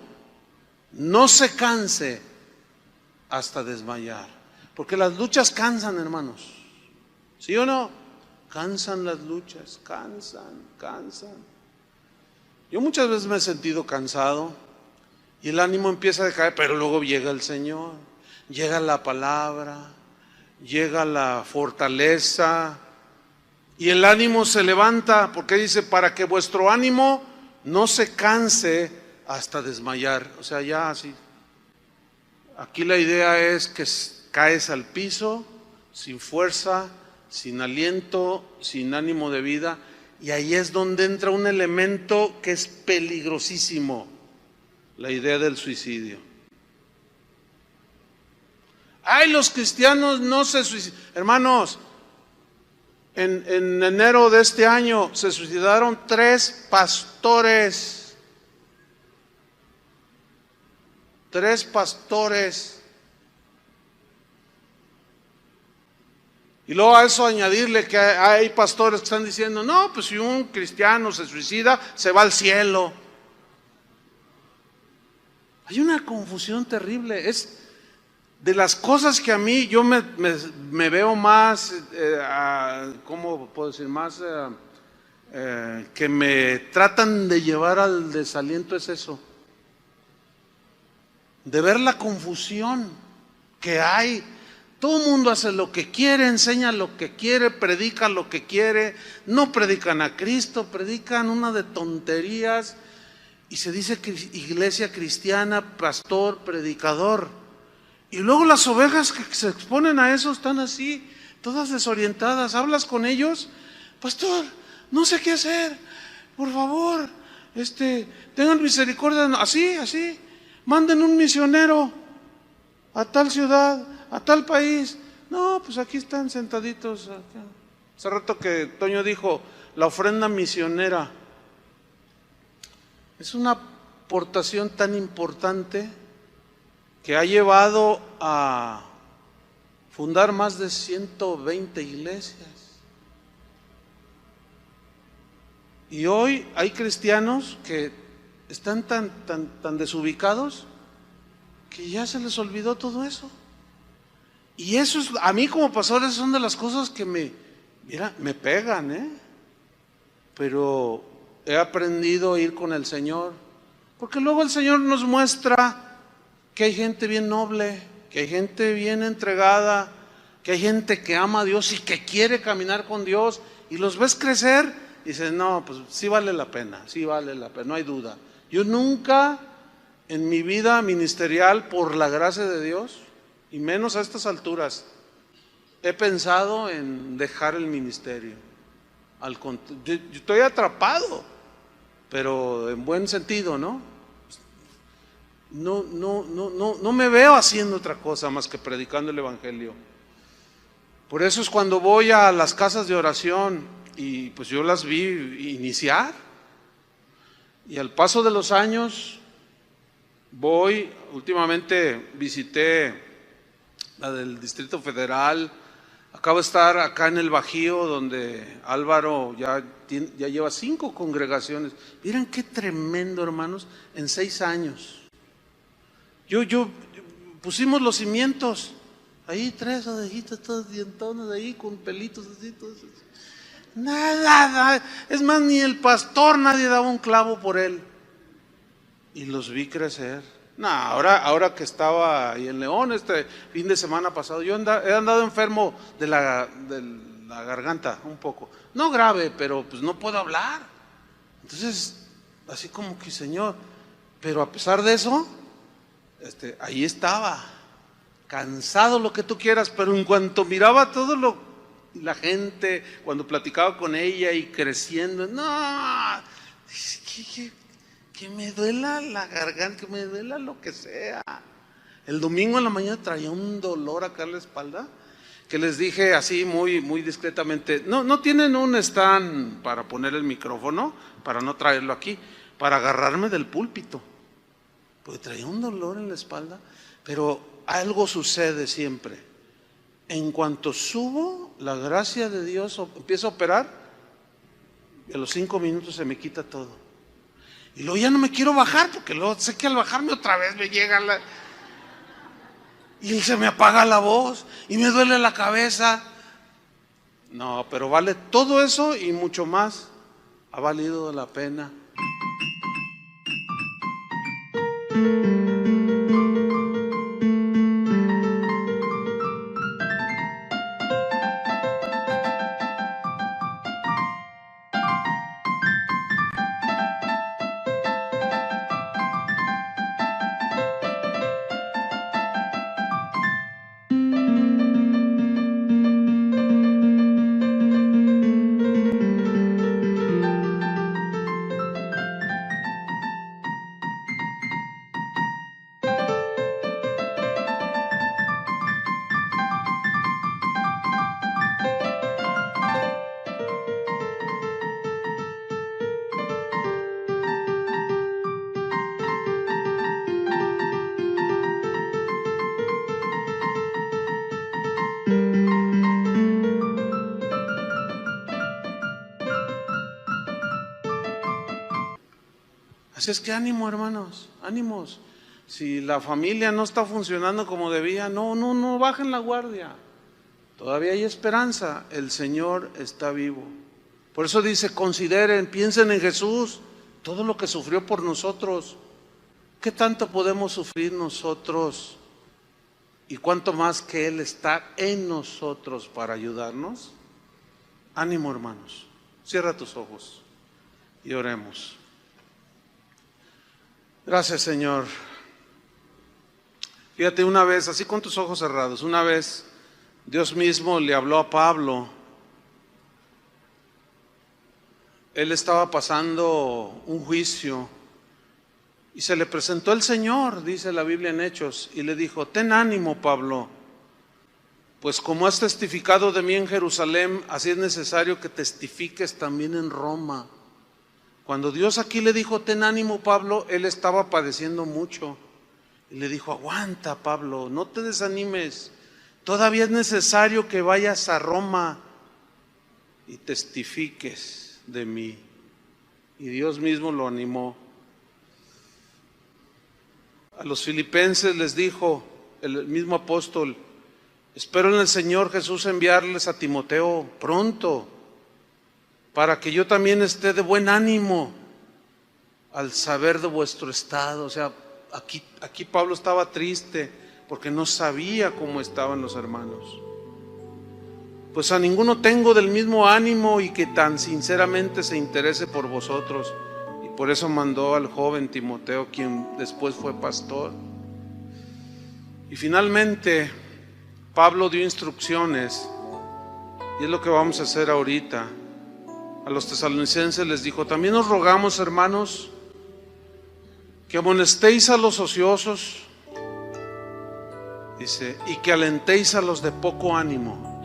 S1: no se canse hasta desmayar. Porque las luchas cansan, hermanos. ¿Sí o no? Cansan las luchas, cansan. Yo muchas veces me he sentido cansado y el ánimo empieza a decaer, pero luego llega el Señor, llega la palabra, llega la fortaleza y el ánimo se levanta, porque dice: para que vuestro ánimo no se canse hasta desmayar. O sea, ya así. Aquí la idea es que caes al piso sin fuerza, sin aliento, sin ánimo de vida, y ahí es donde entra un elemento que es peligrosísimo: la idea del suicidio. Ay, los cristianos no se suicidan. Hermanos, en enero de este año se suicidaron 3 pastores. 3 pastores. Y luego a eso añadirle que hay pastores que están diciendo, no, pues si un cristiano se suicida, se va al cielo. Hay una confusión terrible. Es de las cosas que a mí yo me veo más, ¿cómo puedo decir? Más que me tratan de llevar al desaliento, es eso. De ver la confusión que hay. Todo el mundo hace lo que quiere, enseña lo que quiere, predica lo que quiere. No predican a Cristo, predican una de tonterías. Y se dice que iglesia cristiana, pastor, predicador. Y luego las ovejas que se exponen a eso están así, todas desorientadas. Hablas con ellos, pastor, no sé qué hacer, por favor, tengan misericordia, así, manden un misionero a tal ciudad, a tal país. No, pues aquí están sentaditos. Hace rato que Toño dijo, la ofrenda misionera es una aportación tan importante que ha llevado a fundar más de 120 iglesias. Y hoy hay cristianos que están tan desubicados que ya se les olvidó todo eso. Y eso es, a mí como pastor, esas son de las cosas que me pegan, pero he aprendido a ir con el Señor, porque luego el Señor nos muestra que hay gente bien noble, que hay gente bien entregada, que hay gente que ama a Dios y que quiere caminar con Dios, y los ves crecer y dices, no, pues sí vale la pena, no hay duda. Yo nunca en mi vida ministerial, por la gracia de Dios, y menos a estas alturas, he pensado en dejar el ministerio. Yo estoy atrapado, pero en buen sentido, ¿no? No me veo haciendo otra cosa más que predicando el evangelio. Por eso es cuando voy a las casas de oración y pues yo las vi iniciar, y al paso de los años últimamente visité la del Distrito Federal. Acabo de estar acá en el Bajío, donde Álvaro ya lleva 5 congregaciones. Miren qué tremendo, hermanos, en 6 años. Yo pusimos los cimientos, ahí 3 ovejitas todas dientonas ahí con pelitos así, todos. Nada, es más, ni el pastor, nadie daba un clavo por él. Y los vi crecer. No, ahora que estaba ahí en León este fin de semana pasado, yo he andado enfermo de la garganta un poco. No grave, pero pues no puedo hablar. Entonces, así como que, Señor, pero a pesar de eso, ahí estaba, cansado, lo que tú quieras, pero en cuanto miraba la gente, cuando platicaba con ella y creciendo, no, que me duela la garganta, que me duela lo que sea. El domingo en la mañana traía un dolor acá en la espalda, que les dije así muy discretamente, no tienen un stand para poner el micrófono, para no traerlo aquí, para agarrarme del púlpito, porque traía un dolor en la espalda. Pero algo sucede siempre. En cuanto subo, la gracia de Dios empieza a operar, y a los 5 minutos se me quita todo. Y luego ya no me quiero bajar, porque luego sé que al bajarme otra vez me llega y se me apaga la voz y me duele la cabeza. No, pero vale todo eso y mucho más. Ha valido la pena. Así es que ánimo, hermanos, ánimos. Si la familia no está funcionando como debía, no bajen la guardia. Todavía hay esperanza, el Señor está vivo. Por eso dice, consideren, piensen en Jesús, todo lo que sufrió por nosotros. ¿Qué tanto podemos sufrir nosotros? Y cuánto más que Él está en nosotros para ayudarnos. Ánimo, hermanos, cierra tus ojos y oremos. Gracias, Señor. Fíjate, una vez, así con tus ojos cerrados, una vez Dios mismo le habló a Pablo. Él estaba pasando un juicio y se le presentó el Señor, dice la Biblia en Hechos, y le dijo, ten ánimo, Pablo, pues como has testificado de mí en Jerusalén, así es necesario que testifiques también en Roma. Cuando Dios aquí le dijo, ten ánimo, Pablo, él estaba padeciendo mucho. Y le dijo, aguanta, Pablo, no te desanimes. Todavía es necesario que vayas a Roma y testifiques de mí. Y Dios mismo lo animó. A los filipenses les dijo el mismo apóstol, espero en el Señor Jesús enviarles a Timoteo pronto, para que yo también esté de buen ánimo al saber de vuestro estado. O sea, aquí Pablo estaba triste porque no sabía cómo estaban los hermanos. Pues a ninguno tengo del mismo ánimo y que tan sinceramente se interese por vosotros. Y por eso mandó al joven Timoteo, quien después fue pastor. Y finalmente Pablo dio instrucciones, y es lo que vamos a hacer ahorita. A los tesalonicenses les dijo, también os rogamos, hermanos, que amonestéis a los ociosos, dice, y que alentéis a los de poco ánimo,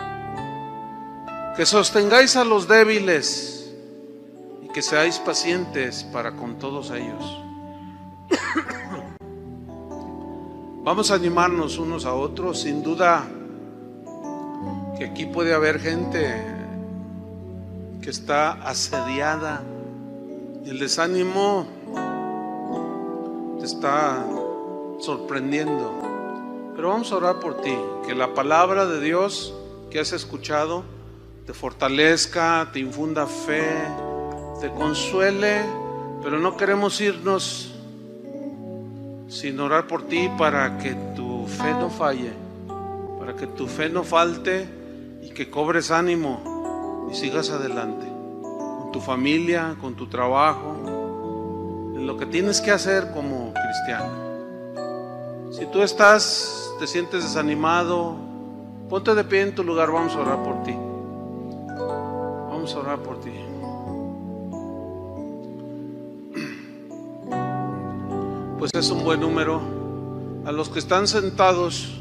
S1: que sostengáis a los débiles y que seáis pacientes para con todos ellos. Vamos a animarnos unos a otros. Sin duda que aquí puede haber gente que está asediada. El desánimo te está sorprendiendo. Pero vamos a orar por ti, que la palabra de Dios que has escuchado te fortalezca, te infunda fe, te consuele. Pero no queremos irnos sin orar por ti para que tu fe no falle, para que tu fe no falte y que cobres ánimo y sigas adelante con tu familia, con tu trabajo, en lo que tienes que hacer como cristiano. Si tú te sientes desanimado, ponte de pie en tu lugar, vamos a orar por ti. Vamos a orar por ti. Pues es un buen número. A los que están sentados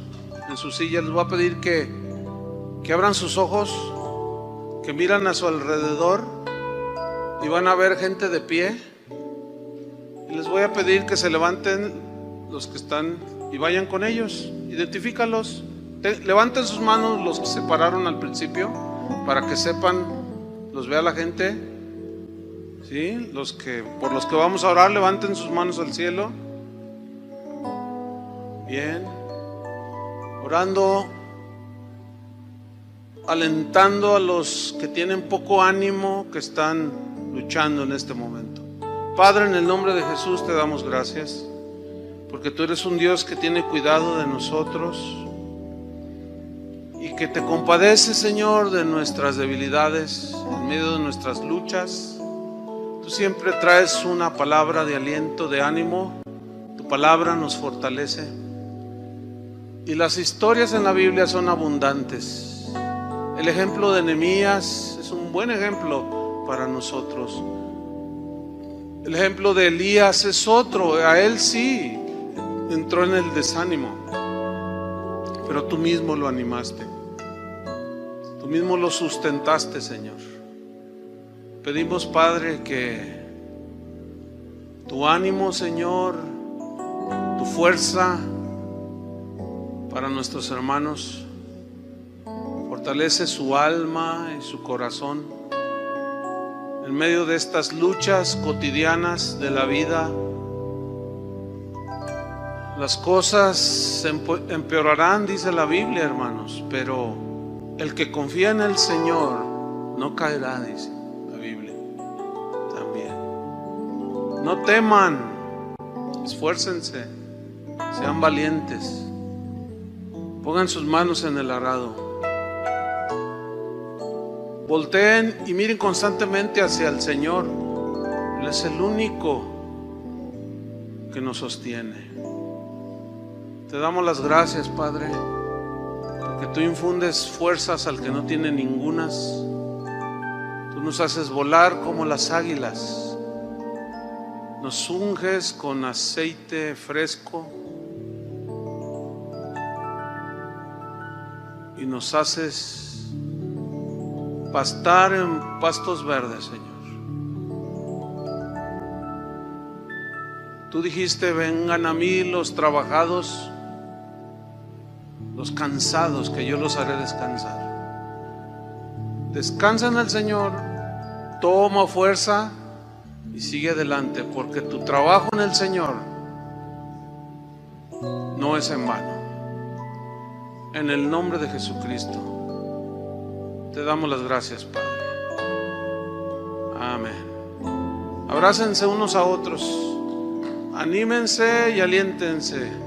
S1: en sus sillas les voy a pedir que abran sus ojos, que miran a su alrededor y van a ver gente de pie. Y les voy a pedir que se levanten los que están y vayan con ellos. Identifícalos. Levanten sus manos los que se pararon al principio para que sepan, los vea la gente. ¿Sí? Por los que vamos a orar, levanten sus manos al cielo. Bien. Orando, alentando a los que tienen poco ánimo, que están luchando en este momento. Padre, en el nombre de Jesús te damos gracias, porque tú eres un Dios que tiene cuidado de nosotros y que te compadece, Señor, de nuestras debilidades, en medio de nuestras luchas. Tú siempre traes una palabra de aliento, de ánimo. Tu palabra nos fortalece. Y las historias en la Biblia son abundantes. El ejemplo de Nehemías es un buen ejemplo para nosotros. El ejemplo de Elías es otro. A él sí entró en el desánimo, pero tú mismo lo animaste. Tú mismo lo sustentaste, Señor. Pedimos, Padre, que tu ánimo, Señor, tu fuerza para nuestros hermanos, fortalece su alma y su corazón en medio de estas luchas cotidianas de la vida. Las cosas se empeorarán, dice la Biblia, hermanos, pero el que confía en el Señor no caerá, dice la Biblia también. No teman, esfuércense, sean valientes, pongan sus manos en el arado, volteen y miren constantemente hacia el Señor. Él es el único que nos sostiene. Te damos las gracias, Padre, porque tú infundes fuerzas al que no tiene ningunas. Tú nos haces volar como las águilas. Nos unges con aceite fresco y nos haces pastar en pastos verdes, Señor. Tú dijiste: vengan a mí los trabajados, los cansados, que yo los haré descansar. Descansa en el Señor, toma fuerza y sigue adelante, porque tu trabajo en el Señor no es en vano. En el nombre de Jesucristo te damos las gracias, Padre. Amén. Abrácense unos a otros, anímense y aliéntense.